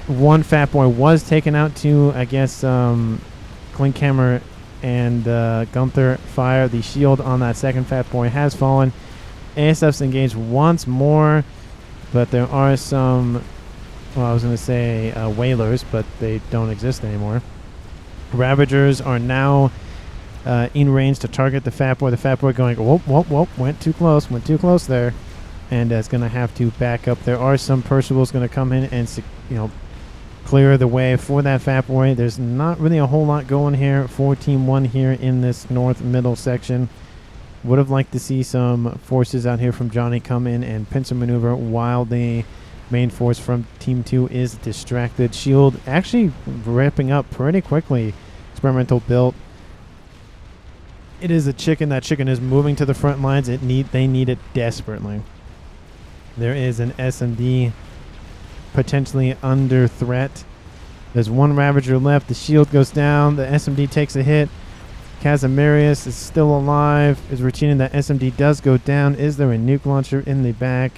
One Fat Boy was taken out to, I guess, Klinkhammer and Gunther fire. The shield on that second Fat Boy has fallen. ASF's engaged once more, but there are some... Well, I was going to say whalers, but they don't exist anymore. Ravagers are now in range to target the Fat Boy. The Fat Boy going, whoop, went too close there. And is going to have to back up. There are some Percival's going to come in and, clear the way for that Fat Boy. There's not really a whole lot going here for Team 1 here in this north middle section. Would have liked to see some forces out here from Johnny come in and pincer maneuver while the main force from Team 2 is distracted. Shield actually wrapping up pretty quickly. Experimental built. It is a chicken. That chicken is moving to the front lines. They need it desperately. There is an SMD potentially under threat. There's one Ravager left. The shield goes down. The SMD takes a hit. Casimirius is still alive. Is retaining. That SMD does go down. Is there a nuke launcher in the back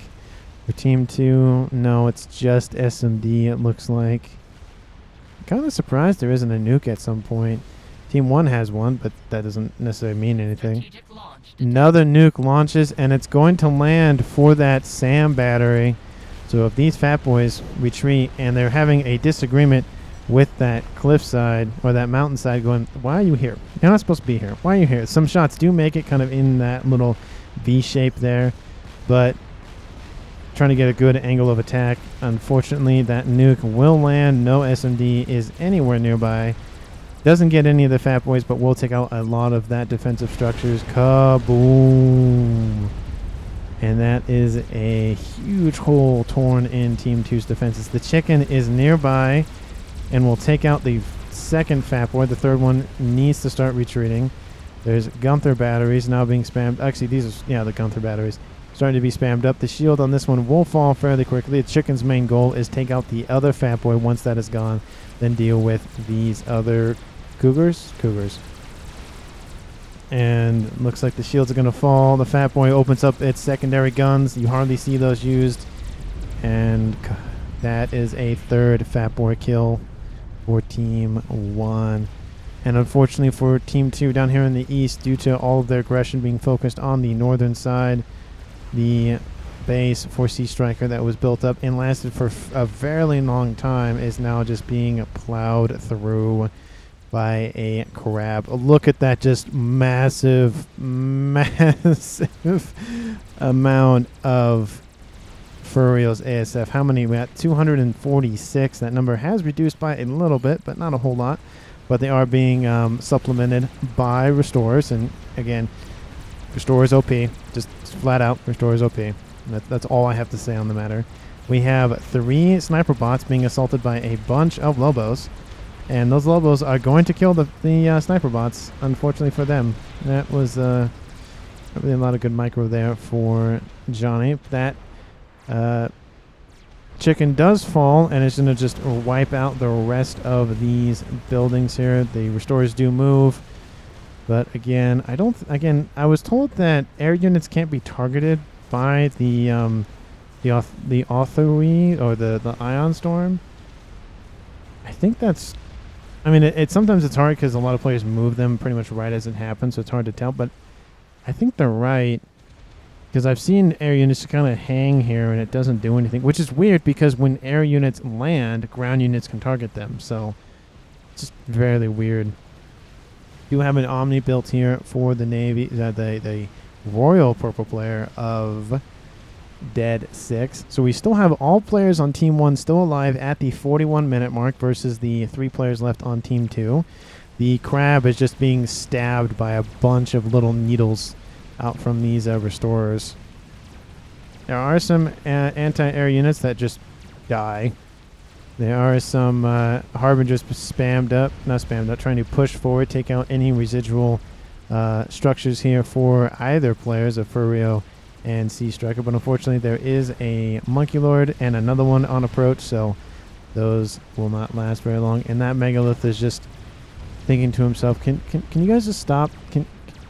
for Team 2? No, it's just SMD, it looks like. Kind of surprised there isn't a nuke at some point. Team 1 has one, but that doesn't necessarily mean anything. Another nuke launches, and it's going to land for that SAM battery. So if these fat boys retreat, and they're having a disagreement with that cliffside or that mountainside going, why are you here? You're not supposed to be here. Why are you here? Some shots do make it kind of in that little V shape there, but trying to get a good angle of attack. Unfortunately, that nuke will land. No SMD is anywhere nearby. Doesn't get any of the fat boys, but will take out a lot of that defensive structures. Kaboom! And that is a huge hole torn in Team 2's defenses. The chicken is nearby and will take out the second fat boy. The third one needs to start retreating. There's Gunther batteries now being spammed. Actually, these are, yeah, the Gunther batteries starting to be spammed up. The shield on this one will fall fairly quickly. The chicken's main goal is take out the other fat boy. Once that is gone, then deal with these other cougars. And looks like the shields are going to fall. The fat boy opens up its secondary guns. You hardly see those used. And that is a third fat boy kill for Team 1. And unfortunately for Team 2 down here in the east, due to all of their aggression being focused on the northern side, the base for Sea Striker that was built up and lasted for a very long time is now just being plowed through by a crab. Look at that, just massive amount of Furriel's ASF. How many? We got 246. That number has reduced by a little bit, but not a whole lot. But they are being supplemented by Restorers. And again, Restorers OP. Just flat out, Restorers OP. That's all I have to say on the matter. We have 3 sniper bots being assaulted by a bunch of Lobos. And those Lobos are going to kill the sniper bots, unfortunately for them. That was really a lot of good micro there for Johnny. That chicken does fall, and it's going to just wipe out the rest of these buildings here. The Restorers do move. But again, I was told that air units can't be targeted by the Authority or the Ion Storm. I think that's... I mean, sometimes it's hard because a lot of players move them pretty much right as it happens, so it's hard to tell. But I think they're right, because I've seen air units kind of hang here and it doesn't do anything, which is weird because when air units land, ground units can target them. So it's just very weird. You have an Omni built here for the Navy, the Royal Purple player of Dead 6. So we still have all players on Team 1 still alive at the 41-minute mark versus the 3 players left on Team 2. The crab is just being stabbed by a bunch of little needles out from these Restorers. There are some anti-air units that just die. There are some Harbingers not spammed up, trying to push forward, take out any residual structures here for either players of Furrio and Sea Striker, but unfortunately there is a Monkey Lord and another one on approach, so those will not last very long. And that Megalith is just thinking to himself, can you guys just stop?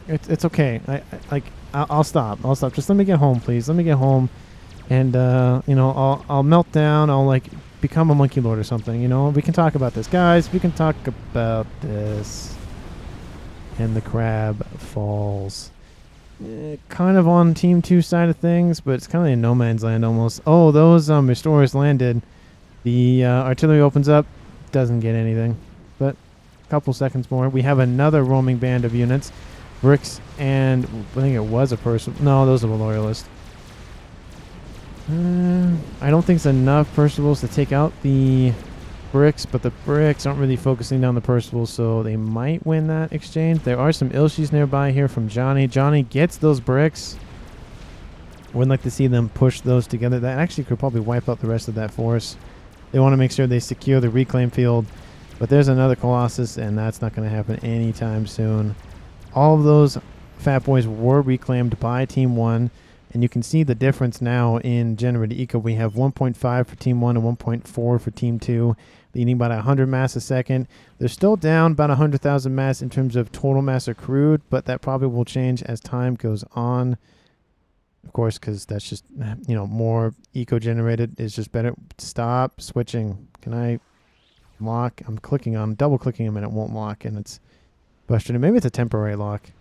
It's okay. I'll stop. Just let me get home, please. Let me get home, and I'll melt down. I'll become a Monkey Lord or something. We can talk about this, guys. We can talk about this. And the crab falls. Kind of on Team 2 side of things, but it's kind of in no man's land almost. Oh, those Restorers landed. The artillery opens up, doesn't get anything, but a couple seconds more. We have another roaming band of units. Bricks and I think it was a person. No, those are the Loyalists. I don't think it's enough Percival's to take out the bricks, but the bricks aren't really focusing down the Percival, so they might win that exchange. There are some Ilshis nearby here from Johnny. Johnny gets those bricks. Wouldn't like to see them push those together. That actually could probably wipe out the rest of that force. They want to make sure they secure the reclaim field. But there's another Colossus, and that's not going to happen anytime soon. All of those Fat Boys were reclaimed by Team 1. And you can see the difference now in generated eco. We have 1.5 for Team 1 and 1.4 for Team 2. Leading about 100 mass a second. They're still down about 100,000 mass in terms of total mass accrued. But that probably will change as time goes on. Of course, because that's just, you know, more eco-generated is just better. Stop switching. Can I lock? I'm clicking on, double-clicking him, and it won't lock, and it's frustrating. Maybe it's a temporary lock.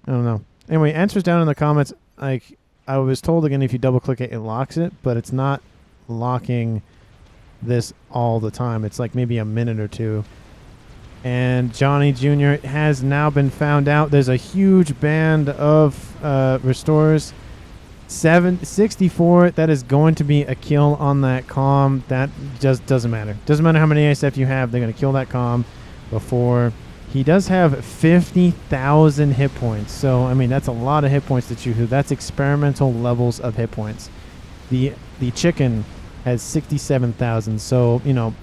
I don't know. Anyway, answers down in the comments. Like, I was told, again, if you double-click it, it locks it, but it's not locking this all the time. It's like maybe a minute or two. And Johnny Jr. has now been found out. There's a huge band of restorers. 64, that is going to be a kill on that comm. That just doesn't matter. Doesn't matter how many ASF you have, they're going to kill that comm before. He does have 50,000 hit points. So, I mean, that's a lot of hit points to chew through. That's experimental levels of hit points. The chicken has 67,000. So, you know,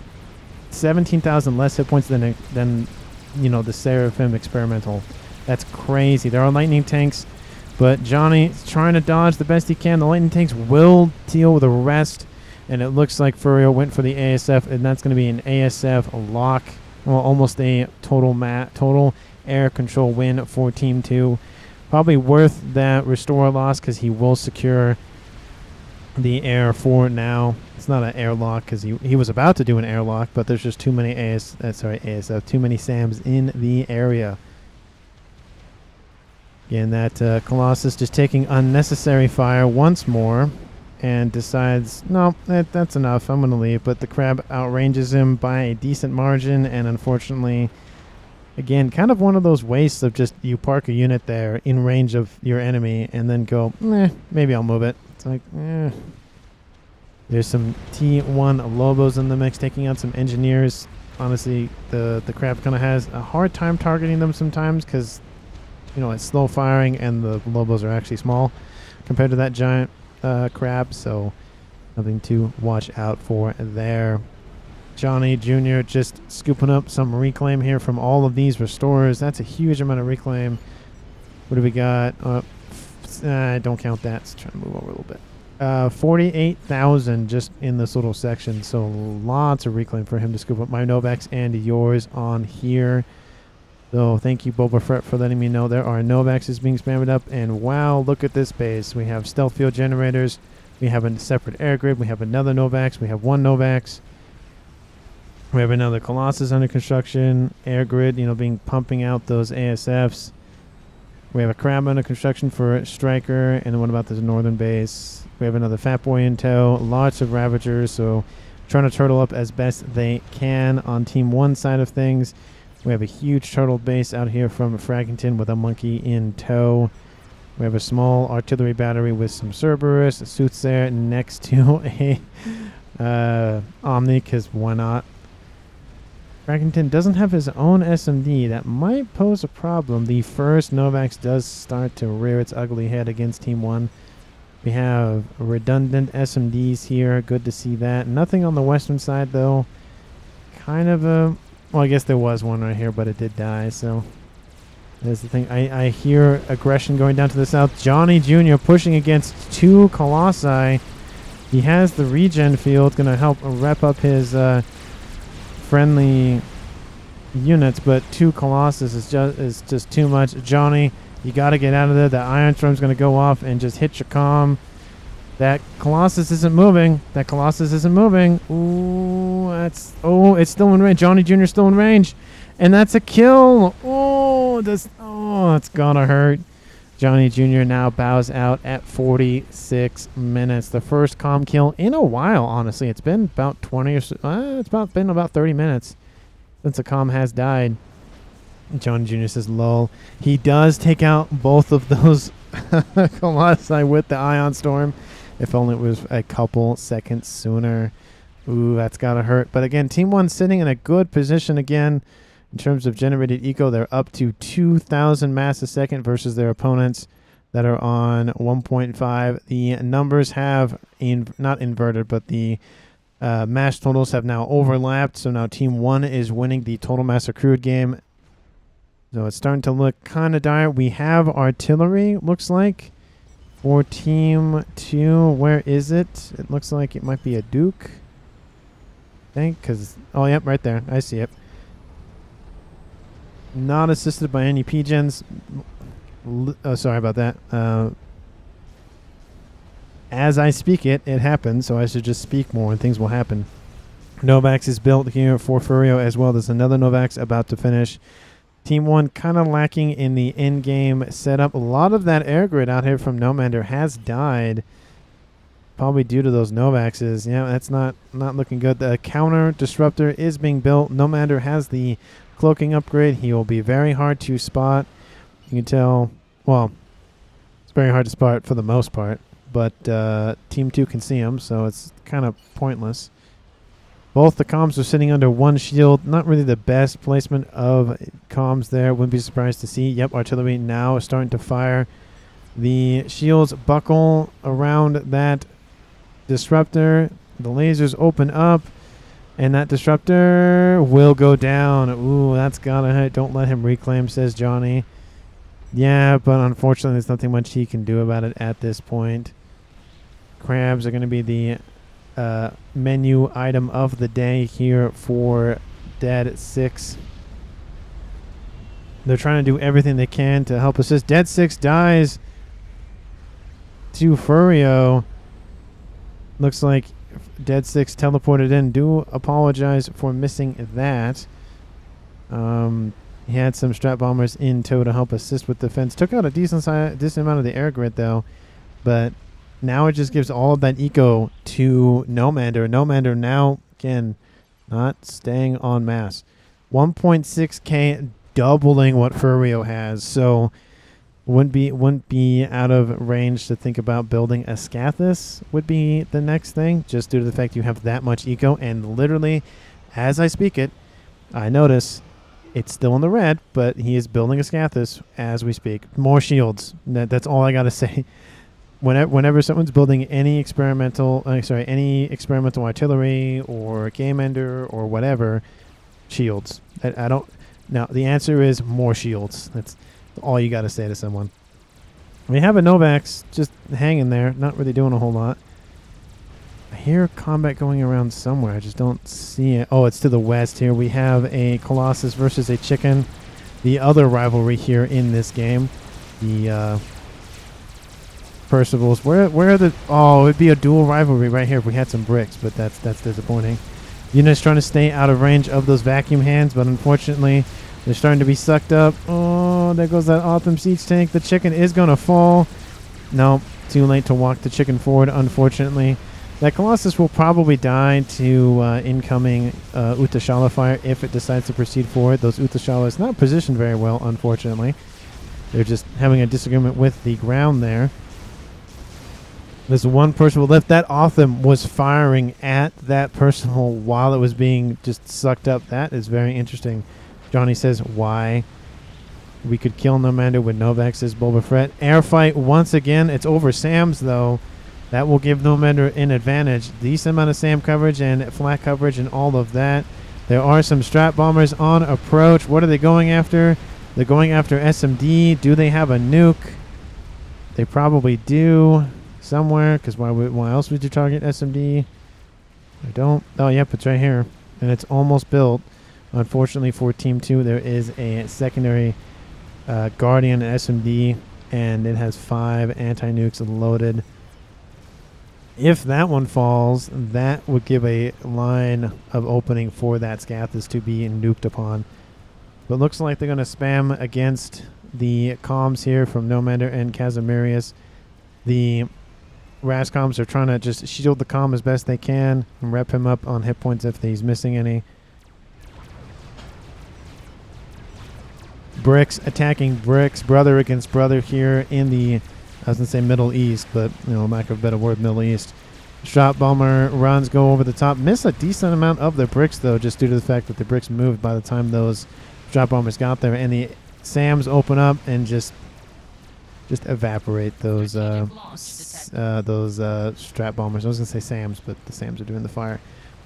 17,000 less hit points than you know, the Seraphim experimental. That's crazy. There are lightning tanks. But Johnny's trying to dodge the best he can. The lightning tanks will deal with the rest. And it looks like Furio went for the ASF. And that's going to be an ASF lock. Well, almost a total air control win for Team 2. Probably worth that restore loss because he will secure the air for now. It's not an airlock because he was about to do an airlock. But there's just too many ASF. Too many SAMs in the area. Again, that Colossus just taking unnecessary fire once more and decides, no, that's enough. I'm going to leave. But the crab outranges him by a decent margin. And unfortunately, again, kind of one of those wastes of just you park a unit there in range of your enemy and then go, maybe I'll move it. It's like, There's some T1 Lobos in the mix taking out some engineers. Honestly, the crab kind of has a hard time targeting them sometimes because, you know, it's slow firing and the Lobos are actually small compared to that giant crab, so nothing to watch out for there. Johnny Jr. just scooping up some reclaim here from all of these restorers. That's a huge amount of reclaim. What do we got? Don't count that. Let's try to move over a little bit. 48,000 just in this little section, so lots of reclaim for him to scoop up. My Novax and yours on here. So thank you, Boba Fett, for letting me know there are Novaxes being spammed up. And wow, look at this base. We have stealth field generators. We have a separate air grid. We have another Novax. We have one Novax. We have another Colossus under construction. Air grid, you know, pumping out those ASFs. We have a crab under construction for Striker. And then what about this northern base? We have another Fat Boy in tow. Lots of Ravagers. So trying to turtle up as best they can on Team 1 side of things. We have a huge turtle base out here from Fraggington with a monkey in tow. We have a small artillery battery with some Cerberus, a Soothsayer next to a Omni, because why not? Fraggington doesn't have his own SMD. That might pose a problem. The first Novax does start to rear its ugly head against Team 1. We have redundant SMDs here. Good to see that. Nothing on the western side, though. Kind of a... Well, I guess there was one right here, but it did die, so there's the thing. I hear aggression going down to the south. Johnny Jr. pushing against two Colossi. He has the regen field, going to help rep up his friendly units, but two Colossus is just too much. Johnny, you got to get out of there. The Iron Storm's going to go off and just hit your comm. That Colossus isn't moving. That Colossus isn't moving. Ooh, that's... Oh, it's still in range. Johnny Jr. still in range. And that's a kill. Oh, that's gonna hurt. Johnny Jr. now bows out at 46 minutes. The first comm kill in a while, honestly. It's been about 20 or so... been about 30 minutes since a comm has died. Johnny Jr. says, lol. He does take out both of those Colossi with the Ion Storm. If only it was a couple seconds sooner. Ooh, that's got to hurt. But again, Team 1 sitting in a good position again in terms of generated eco. They're up to 2,000 mass a second versus their opponents that are on 1.5. The numbers have, not inverted, but the mass totals have now overlapped. So now Team 1 is winning the total mass accrued game. So it's starting to look kind of dire. We have artillery, looks like, for Team 2. Where is it? It looks like it might be a Duke. I think, because, oh, yep, right there. I see it. Not assisted by any P-gens. Oh, sorry about that. As I speak it happens, so I should just speak more and things will happen. Novax is built here for Furio as well. There's another Novax about to finish. Team 1 kind of lacking in the in-game setup. A lot of that air grid out here from Nomander has died, probably due to those Novaxes. Yeah, that's not looking good. The counter disruptor is being built. Nomander has the cloaking upgrade. He will be very hard to spot. You can tell, well, it's very hard to spot for the most part, but Team 2 can see him, so it's kind of pointless. Both the comms are sitting under one shield. Not really the best placement of comms there. Wouldn't be surprised to see. Yep, artillery now starting to fire. The shields buckle around that disruptor. The lasers open up, and that disruptor will go down. Ooh, that's gotta hit. Don't let him reclaim, says Johnny. Yeah, but unfortunately, there's nothing much he can do about it at this point. Crabs are going to be the menu item of the day here for Dead 6. They're trying to do everything they can to help assist. Dead 6 dies to Furio. Looks like Dead 6 teleported in. Do apologize for missing that. He had some strat bombers in tow to help assist with defense. Took out a decent amount of the air grid though, but now it just gives all of that eco to Nomander. Nomander now, again, not staying on mass. 1.6k, doubling what Furio has. So wouldn't be out of range to think about building a Scathis would be the next thing, just due to the fact you have that much eco. And literally, as I speak it, I notice it's still in the red, but he is building a Scathis as we speak. More shields. That's all I got to say. Whenever someone's building any experimental artillery or game ender or whatever, shields. I don't. Now the answer is more shields. That's all you got to say to someone. We have a Novax just hanging there, not really doing a whole lot. I hear combat going around somewhere. I just don't see it. Oh, it's to the west here. We have a Colossus versus a Chicken. The other rivalry here in this game. The Percivals. Where are the... Oh, it'd be a dual rivalry right here if we had some bricks, but that's disappointing. Unit's trying to stay out of range of those vacuum hands, but unfortunately, they're starting to be sucked up. Oh, there goes that Autumn Siege tank. The Chicken is going to fall. No, too late to walk the Chicken forward, unfortunately. That Colossus will probably die to incoming Utashala fire if it decides to proceed forward. Those Utashalas not positioned very well, unfortunately. They're just having a disagreement with the ground there. There's one Percival left. That Autumn was firing at that Percival while it was being just sucked up. That is very interesting. Johnny says why we could kill Nomander with Novax, says Boba Fett. Air fight once again. It's over SAMs though. That will give Nomander an advantage. Decent amount of SAM coverage and flat coverage and all of that. There are some strat bombers on approach. What are they going after? They're going after SMD. Do they have a nuke? They probably do. Somewhere, because why else would you target SMD? I don't. Oh, yep, it's right here. And it's almost built. Unfortunately for Team 2, there is a secondary Guardian SMD, and it has 5 anti-nukes loaded. If that one falls, that would give a line of opening for that Scathis to be nuked upon. But looks like they're going to spam against the comms here from Nomander and Casimirius. The Rascoms are trying to just shield the comm as best they can and rep him up on hit points if he's missing any. Bricks attacking bricks, brother against brother here in the, I was going to say Middle East, but, you know, lack of a better word, Middle East. Shot bomber runs go over the top. Miss a decent amount of the bricks, though, just due to the fact that the bricks moved by the time those shot bombers got there. And the SAMs open up and just evaporate those strap bombers. I was going to say SAMs, but the SAMs are doing the fire.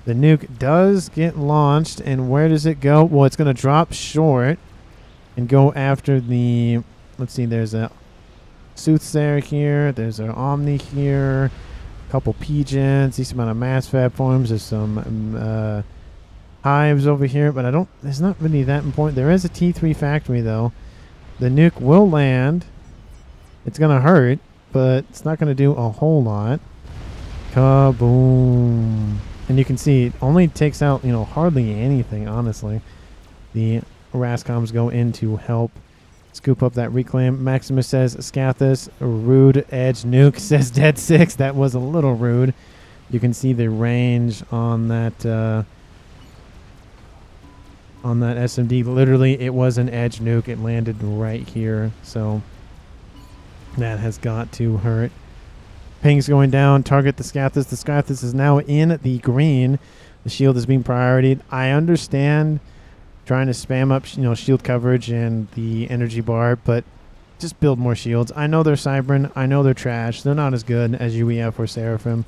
The nuke does get launched, and where does it go? Well, it's going to drop short and go after the... Let's see, there's a Soothsayer here. There's an Omni here. Couple pigeons, decent amount of mass fab forms. There's some hives over here, but there's not really that important. There is a T3 factory, though. The nuke will land. It's going to hurt, but it's not going to do a whole lot. Kaboom. And you can see it only takes out, hardly anything, honestly. The Rascoms go in to help scoop up that reclaim. Maximus says, Scathus, rude edge nuke, says Dead 6. That was a little rude. You can see the range on that SMD. Literally, it was an edge nuke. It landed right here. So that has got to hurt. Ping's going down. Target the Scathus. The Scathus is now in the green. The shield is being prioritied. I understand trying to spam up, shield coverage and the energy bar, but just build more shields. I know they're Cybran. I know they're trash. They're not as good as UEF or Seraphim,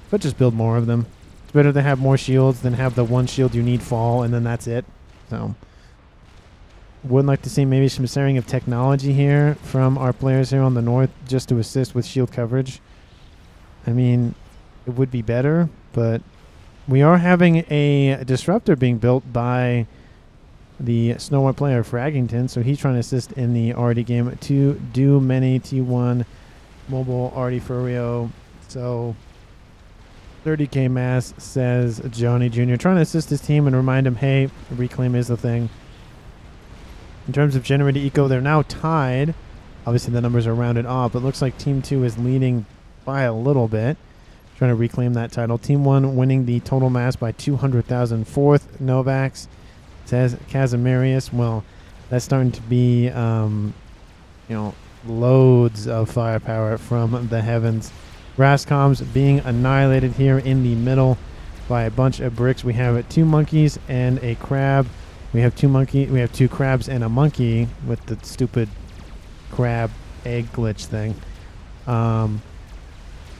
but just build more of them. It's better to have more shields than have the one shield you need fall, and then that's it. So, would like to see maybe some sharing of technology here from our players here on the north just to assist with shield coverage. I mean, it would be better, but we are having a disruptor being built by the Snow White player Fraggington, so he's trying to assist in the RD game to do many T1 mobile RD Furio. So 30k mass, says Johnny Jr. Trying to assist his team and remind him, hey, reclaim is the thing. In terms of generated eco, they're now tied. Obviously the numbers are rounded off, but it looks like Team 2 is leading by a little bit. Trying to reclaim that title. Team 1 winning the total mass by 200,000. Fourth, Novax, says Casimirius. Well, that's starting to be, loads of firepower from the heavens. Rascoms being annihilated here in the middle by a bunch of bricks. We have 2 monkeys and a crab. We have 2 crabs and a monkey with the stupid crab egg glitch thing.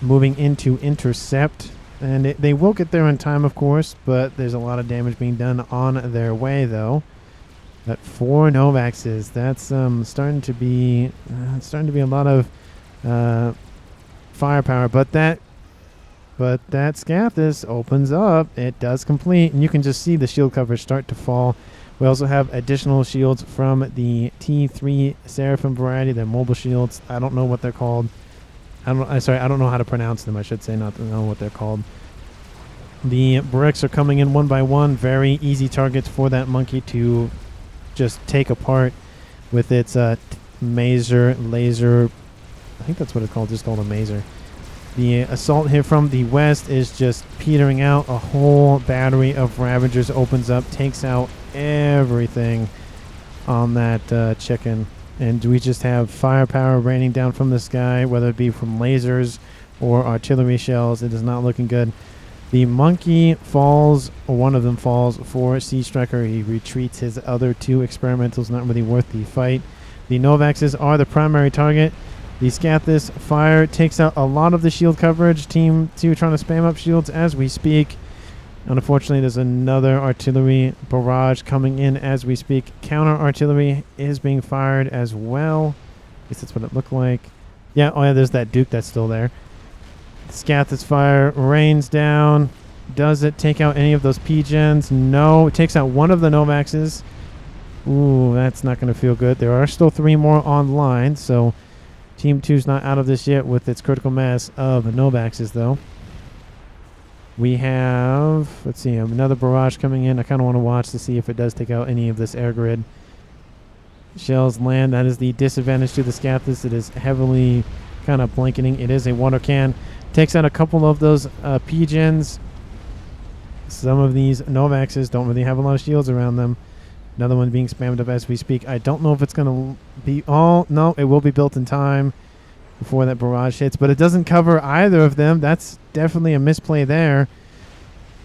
Moving into intercept, and they will get there in time, of course, but there's a lot of damage being done on their way, though. But 4 Novaxes, that's starting to be a lot of firepower. But that Scathus opens up. It does complete, and you can just see the shield coverage start to fall. We also have additional shields from the T3 Seraphim variety. They're mobile shields. I don't know what they're called. I don't know how to pronounce them. I should say, not to know what they're called. The bricks are coming in one by one. Very easy targets for that monkey to just take apart with its laser. I think that's what it's called. Just called a mazer. The assault here from the west is just petering out. A whole battery of Ravagers opens up, takes out everything on that chicken. And we just have firepower raining down from the sky, whether it be from lasers or artillery shells. It is not looking good. The monkey falls, or one of them falls, for Sea Striker. He retreats. His other 2 experimentals, not really worth the fight. The Novaxes are the primary target. The Scathus fire takes out a lot of the shield coverage. Team 2 trying to spam up shields as we speak. Unfortunately, there's another artillery barrage coming in as we speak. Counter artillery is being fired as well. At least that's what it looked like. Yeah, oh yeah, there's that Duke that's still there. Scathus fire rains down. Does it take out any of those P-gens? No. It takes out one of the Novaxes. Ooh, that's not going to feel good. There are still 3 more online, so Team 2's not out of this yet with its critical mass of Novaxes, though. We have, let's see, another barrage coming in. I kind of want to watch to see if it does take out any of this air grid. Shells land. That is the disadvantage to the Scathus. It is heavily kind of blanketing. It is a water can. Takes out a couple of those P-gens. Some of these Novaxes don't really have a lot of shields around them. Another one being spammed up as we speak. I don't know if it's going to be... Oh, no, it will be built in time. before that barrage hits, but it doesn't cover either of them. That's definitely a misplay there.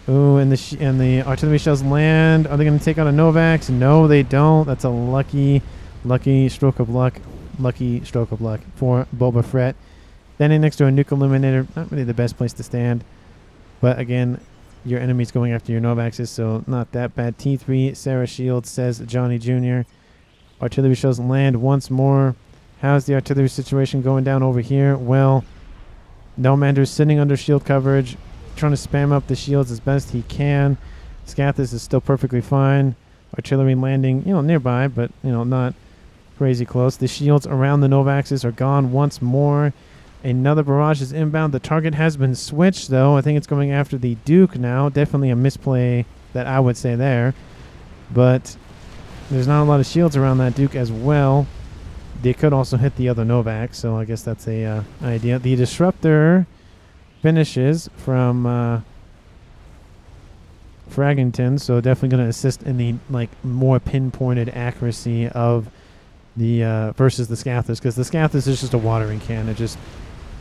Ooh, and the artillery shells land. Are they going to take out a Novax? No, they don't. That's a lucky stroke of luck. Lucky stroke of luck for Boba Fett. Standing next to a nuke eliminator, not really the best place to stand. But again, your enemy's going after your Novaxes, so not that bad. T3, Sarah Shields, says Johnny Jr. Artillery shells land once more. How's the artillery situation going down over here? Well, Nomander's sitting under shield coverage, trying to spam up the shields as best he can. Scathis is still perfectly fine. Artillery landing, nearby, but, not crazy close. The shields around the Novaxes are gone once more. Another barrage is inbound. The target has been switched, though. I think it's going after the Duke now. Definitely a misplay that I would say there. But there's not a lot of shields around that Duke as well. They could also hit the other Novax, so I guess that's a idea. The Disruptor finishes from Fraggington, so definitely going to assist in the more pinpointed accuracy of the versus the Scathis, because the Scathis is just a watering can. It just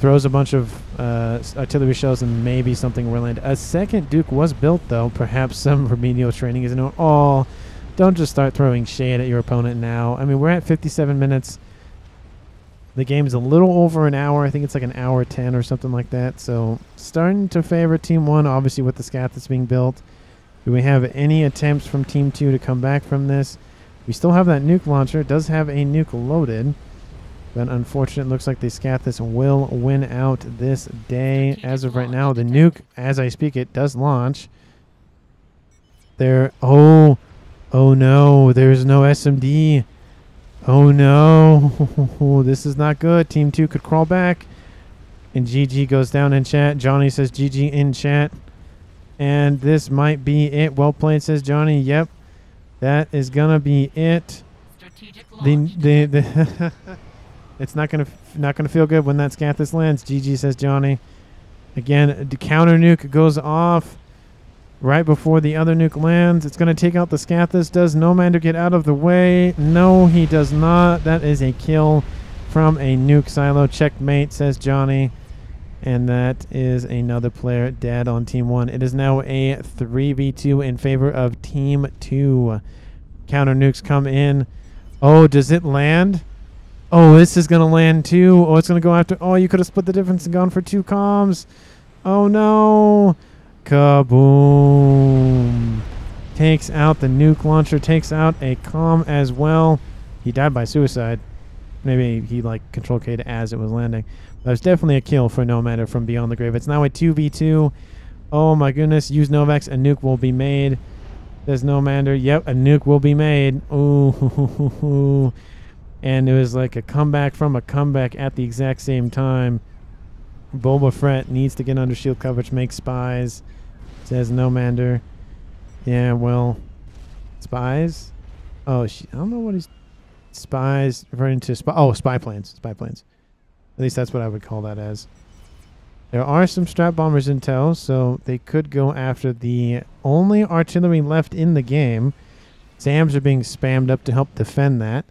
throws a bunch of artillery shells and maybe something will land. A second Duke was built, though. Perhaps some remedial training is in order. Oh, don't just start throwing shade at your opponent now. I mean, we're at 57 minutes. The game is a little over an hour. I think it's like an hour 10 or something like that. So starting to favor Team 1, obviously with the Scathis being built. Do we have any attempts from Team 2 to come back from this? We still have that nuke launcher. It does have a nuke loaded. But unfortunately, it looks like the Scathis will win out this day. As of right now, the nuke, as I speak, it does launch. There. Oh no, there's no SMD. Oh no, this is not good. Team 2 could crawl back. And GG goes down in chat. Johnny says GG in chat. And this might be it. Well played, says Johnny. Yep, that is gonna be it. The it's not gonna feel good when that Scathis lands. GG, says Johnny. Again, the counter nuke goes off right before the other nuke lands. It's gonna take out the Scathis. Does Nomander get out of the way? No, he does not. That is a kill from a nuke silo. Checkmate, says Johnny. And that is another player dead on Team 1. It is now a 3v2 in favor of Team 2. Counter nukes come in. Oh, does it land? Oh, this is going to land too. Oh, it's going to go after. Oh, you could have split the difference and gone for 2 comms. Oh, no. Kaboom. Takes out the nuke launcher. Takes out a comm as well. He died by suicide. Maybe he control K'd as it was landing. That was definitely a kill for Nomander from Beyond the Grave. It's now a 2v2. Oh my goodness. Use Novax. A nuke will be made. There's Nomander. Yep, a nuke will be made. Ooh. And it was like a comeback from a comeback at the exact same time. Boba Fett needs to get under shield coverage, make spies. Says Nomander. Yeah, well, spies? Oh, I don't know what he's... Spies, referring to spy planes. Spy planes. At least that's what I would call that as. There are some strap bombers in tow, so they could go after the only artillery left in the game. SAMs are being spammed up to help defend that.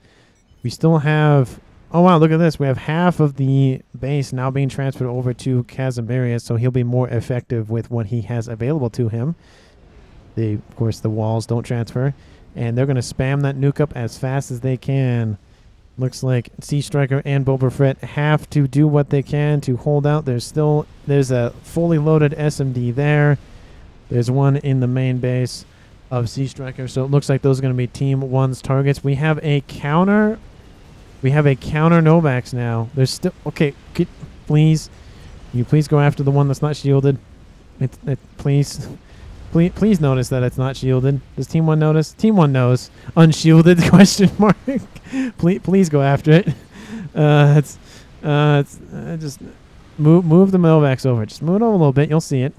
We still have... Oh, wow, look at this. We have half of the base now being transferred over to Kazimirius, so he'll be more effective with what he has available to him. Of course, the walls don't transfer. And they're going to spam that nuke up as fast as they can. Looks like Sea Striker and Boba Fett have to do what they can to hold out. There's a fully loaded SMD there. There's one in the main base of Sea Striker. So it looks like those are going to be Team 1's targets. We have a counter. We have a counter Novax now. There's still... Okay, please. Can you please go after the one that's not shielded? Please. Please notice that it's not shielded. Does Team 1 notice? Team 1 knows. Unshielded, question mark. Please go after it. Just move the Novax over. Just move it over a little bit. You'll see it.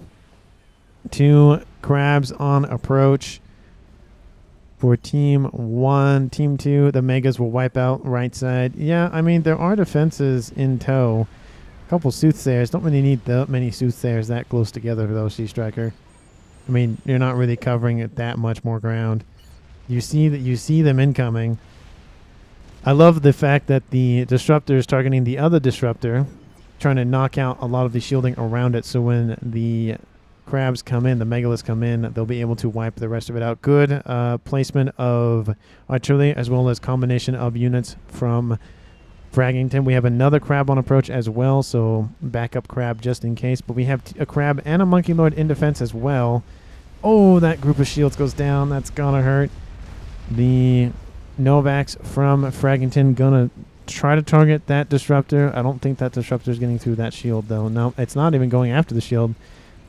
2 crabs on approach for Team 1. Team 2, the Megas will wipe out right side. Yeah, I mean, there are defenses in tow. A couple Soothsayers. Don't really need that many Soothsayers that close together, though, Sea Striker. I mean, you're not really covering it that much more ground. You see them incoming. I love the fact that the Disruptor is targeting the other Disruptor, trying to knock out a lot of the shielding around it, so when the crabs come in, the megaliths come in, they'll be able to wipe the rest of it out. Good placement of artillery, as well as combination of units from Fraggington. We have another crab on approach as well, so backup crab just in case. But we have a crab and a Monkey Lord in defense as well. Oh, that group of shields goes down. That's gonna hurt. The Novax from Fraggington gonna try to target that Disruptor. I don't think that Disruptor is getting through that shield, though. No, it's not even going after the shield.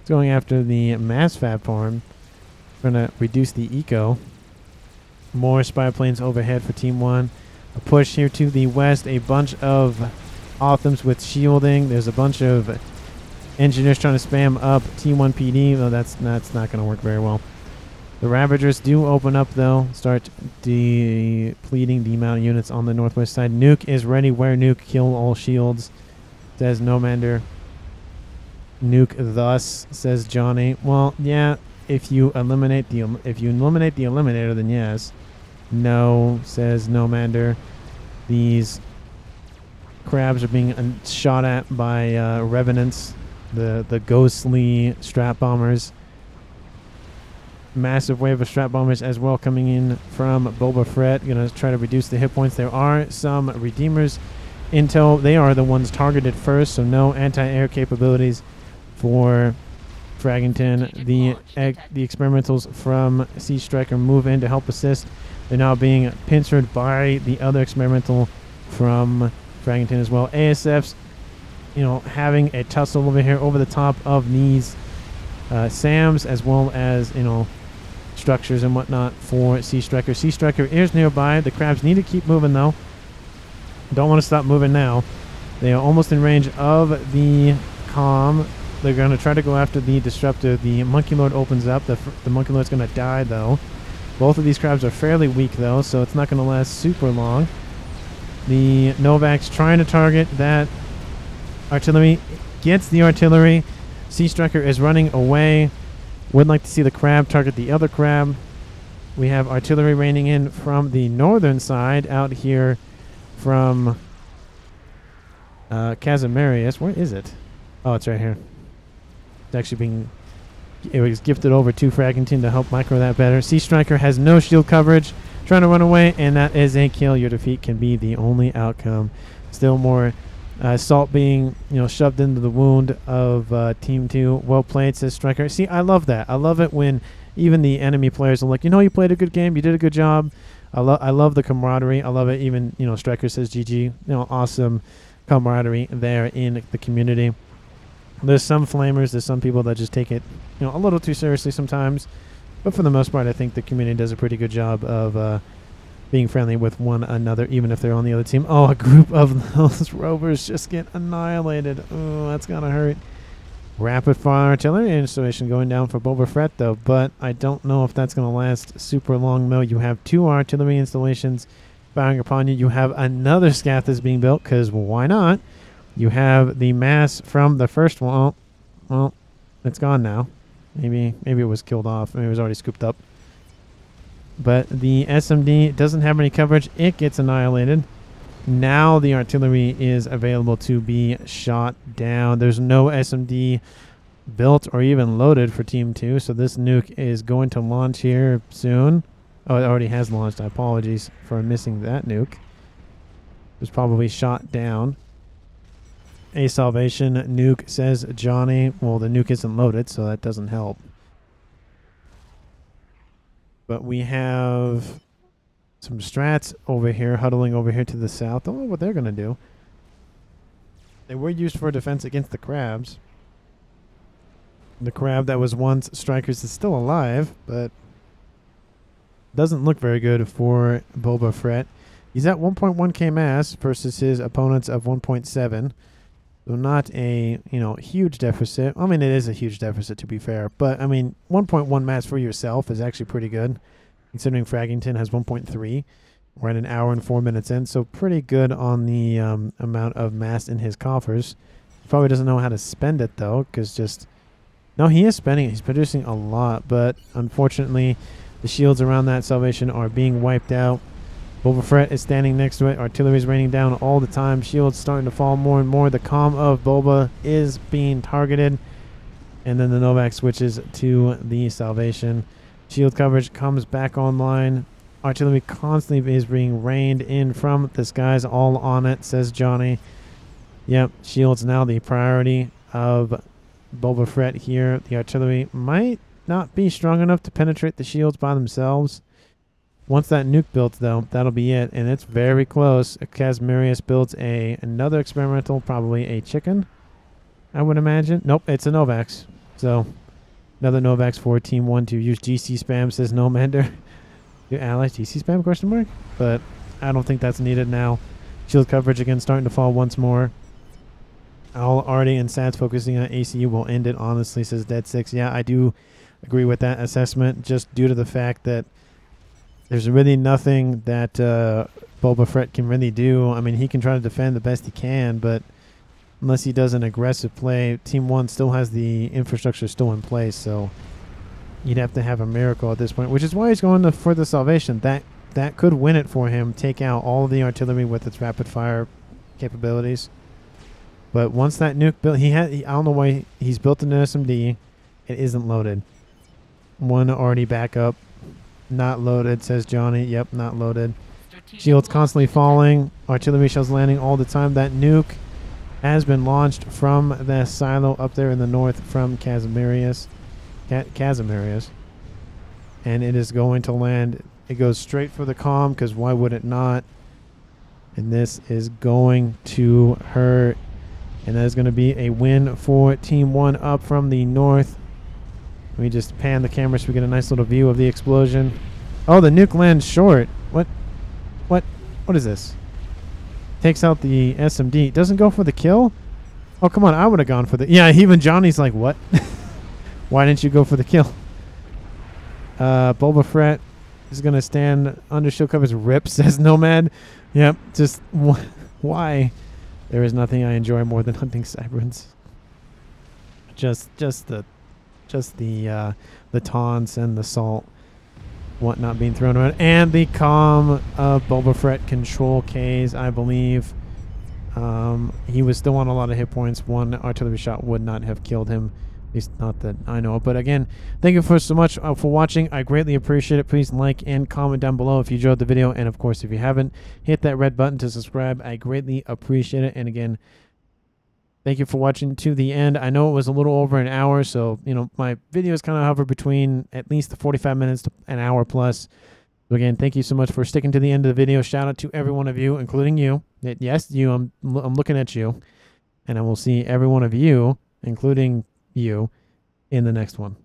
It's going after the mass FAF farm. Going to reduce the eco. More spy planes overhead for Team 1. A push here to the west. A bunch of Authams with shielding. There's a bunch of engineers trying to spam up T1 PD. Well, that's not going to work very well. The Ravagers do open up, though. Start depleting the amount of units on the northwest side. Nuke is ready. Where Nuke? Kill all shields. Says Nomander. Nuke thus, says Johnny. Well, yeah, if you eliminate the eliminator, then yes. No, says Nomander. These crabs are being shot at by revenants, the ghostly strat bombers. Massive wave of strat bombers as well coming in from Boba Fett. Gonna try to reduce the hit points. There are some Redeemers in tow. They are the ones targeted first, so no anti-air capabilities for Fraggington. The experimentals from Sea Striker move in to help assist. They're now being pincered by the other experimental from Fraggington as well. ASF's, having a tussle over here over the top of these SAMs, as well as, structures and whatnot for Sea Striker. Sea Striker is nearby. The crabs need to keep moving, though. Don't want to stop moving now. They are almost in range of the comm. They're going to try to go after the Disruptor. The Monkey Lord opens up. The Monkey Lord's going to die, though. Both of these crabs are fairly weak, though, so it's not going to last super long. The Novax trying to target that artillery. Gets the artillery. Sea Striker is running away. Would like to see the crab target the other crab. We have artillery raining in from the northern side out here from Casimarius. Where is it? Oh, it's right here. It's actually it was gifted over to Fraggington to help micro that better. Sea Striker has no shield coverage. Trying to run away, and that is a kill. Your defeat can be the only outcome. Still more salt being, shoved into the wound of Team 2. Well played, says Striker. See, I love that. I love it when even the enemy players are like, you played a good game. You did a good job. I love the camaraderie. I love it. Even, Striker says GG. Awesome camaraderie there in the community. There's some flamers. There's some people that just take it, a little too seriously sometimes. But for the most part, I think the community does a pretty good job of being friendly with one another, even if they're on the other team. Oh, a group of those rovers just get annihilated. Oh, that's going to hurt. Rapid fire artillery installation going down for Boba Fett, though. But I don't know if that's going to last super long, though. You have 2 artillery installations firing upon you. You have another scath that's being built, because why not? You have the mass from the first one. Well, it's gone now. Maybe it was killed off. Maybe it was already scooped up. But the SMD doesn't have any coverage. It gets annihilated. Now the artillery is available to be shot down. There's no SMD built or even loaded for Team 2. So this nuke is going to launch here soon. Oh, it already has launched. Apologies for missing that nuke. It was probably shot down. A salvation nuke, says Johnny. Well, the nuke isn't loaded, so that doesn't help. But we have some strats over here, huddling over here to the south. Don't know what they're going to do. They were used for defense against the crabs. The crab that was once Strikers is still alive, but doesn't look very good for Boba Fett. He's at 1.1k mass versus his opponents of 1.7. So not a, huge deficit. I mean, it is a huge deficit, to be fair. But, 1.1 mass for yourself is actually pretty good, considering Fraggington has 1.3. We're at an hour and 4 minutes in, so pretty good on the amount of mass in his coffers. He probably doesn't know how to spend it, though, because no, he is spending it. He's producing a lot, but unfortunately, the shields around that salvation are being wiped out. Boba Fett is standing next to it. Artillery is raining down all the time. Shields starting to fall more and more. The comm of Boba is being targeted. And then the Novak switches to the Salvation. Shield coverage comes back online. Artillery constantly is being rained in from the skies. All on it, says Johnny. Yep, shields now the priority of Boba Fett here. The artillery might not be strong enough to penetrate the shields by themselves. Once that nuke builds, though, that'll be it. And it's very close. Casmerius builds another experimental, probably a chicken, I would imagine. Nope, it's a Novax. So, another Novax for Team 1 to use GC spam, says Nomander. Do allies GC spam, question mark? But I don't think that's needed now. Shield coverage again starting to fall once more. All Artie and Sad's focusing on ACU will end it, honestly, says Dead6. Yeah, I do agree with that assessment, just due to the fact that there's really nothing that Boba Fett can really do. I mean, he can try to defend the best he can, but unless he does an aggressive play, Team 1 still has the infrastructure still in place, so you'd have to have a miracle at this point, which is why he's going for the Salvation. That could win it for him, take out all of the artillery with its rapid fire capabilities. But once that nuke built, I don't know why he's built an SMD. It isn't loaded. One already back up. Not loaded, says Johnny. Yep, not loaded. Shields constantly falling. Artillery shells landing all the time. That nuke has been launched from the silo up there in the north from Casmerius. And it is going to land. It goes straight for the comm, because why would it not? And this is going to hurt. And that is going to be a win for Team 1 up from the north. Let me just pan the camera so we get a nice little view of the explosion. Oh, the nuke lands short. What is this? Takes out the SMD. Doesn't go for the kill? Oh, come on. I would have gone for the... Yeah, even Johnny's like, what? Why didn't you go for the kill? Boba Fett is going to stand under shield coverage. Rip, says Nomad. Yep, just... Why? There is nothing I enjoy more than hunting Cyberns. Just the taunts and the salt, whatnot being thrown around, and the comm of Boba Fett control Ks, I believe. He was still on a lot of hit points. One artillery shot would not have killed him. At least not that I know. But again, thank you so much for watching. I greatly appreciate it. Please like and comment down below if you enjoyed the video. And of course, if you haven't, hit that red button to subscribe. I greatly appreciate it. And again, thank you for watching to the end. I know it was a little over an hour, so my videos kind of hover between at least the 45 minutes to an hour plus. So again, thank you so much for sticking to the end of the video. Shout out to every one of you, including you. Yes, you. I'm looking at you, and I will see every one of you, including you, in the next one.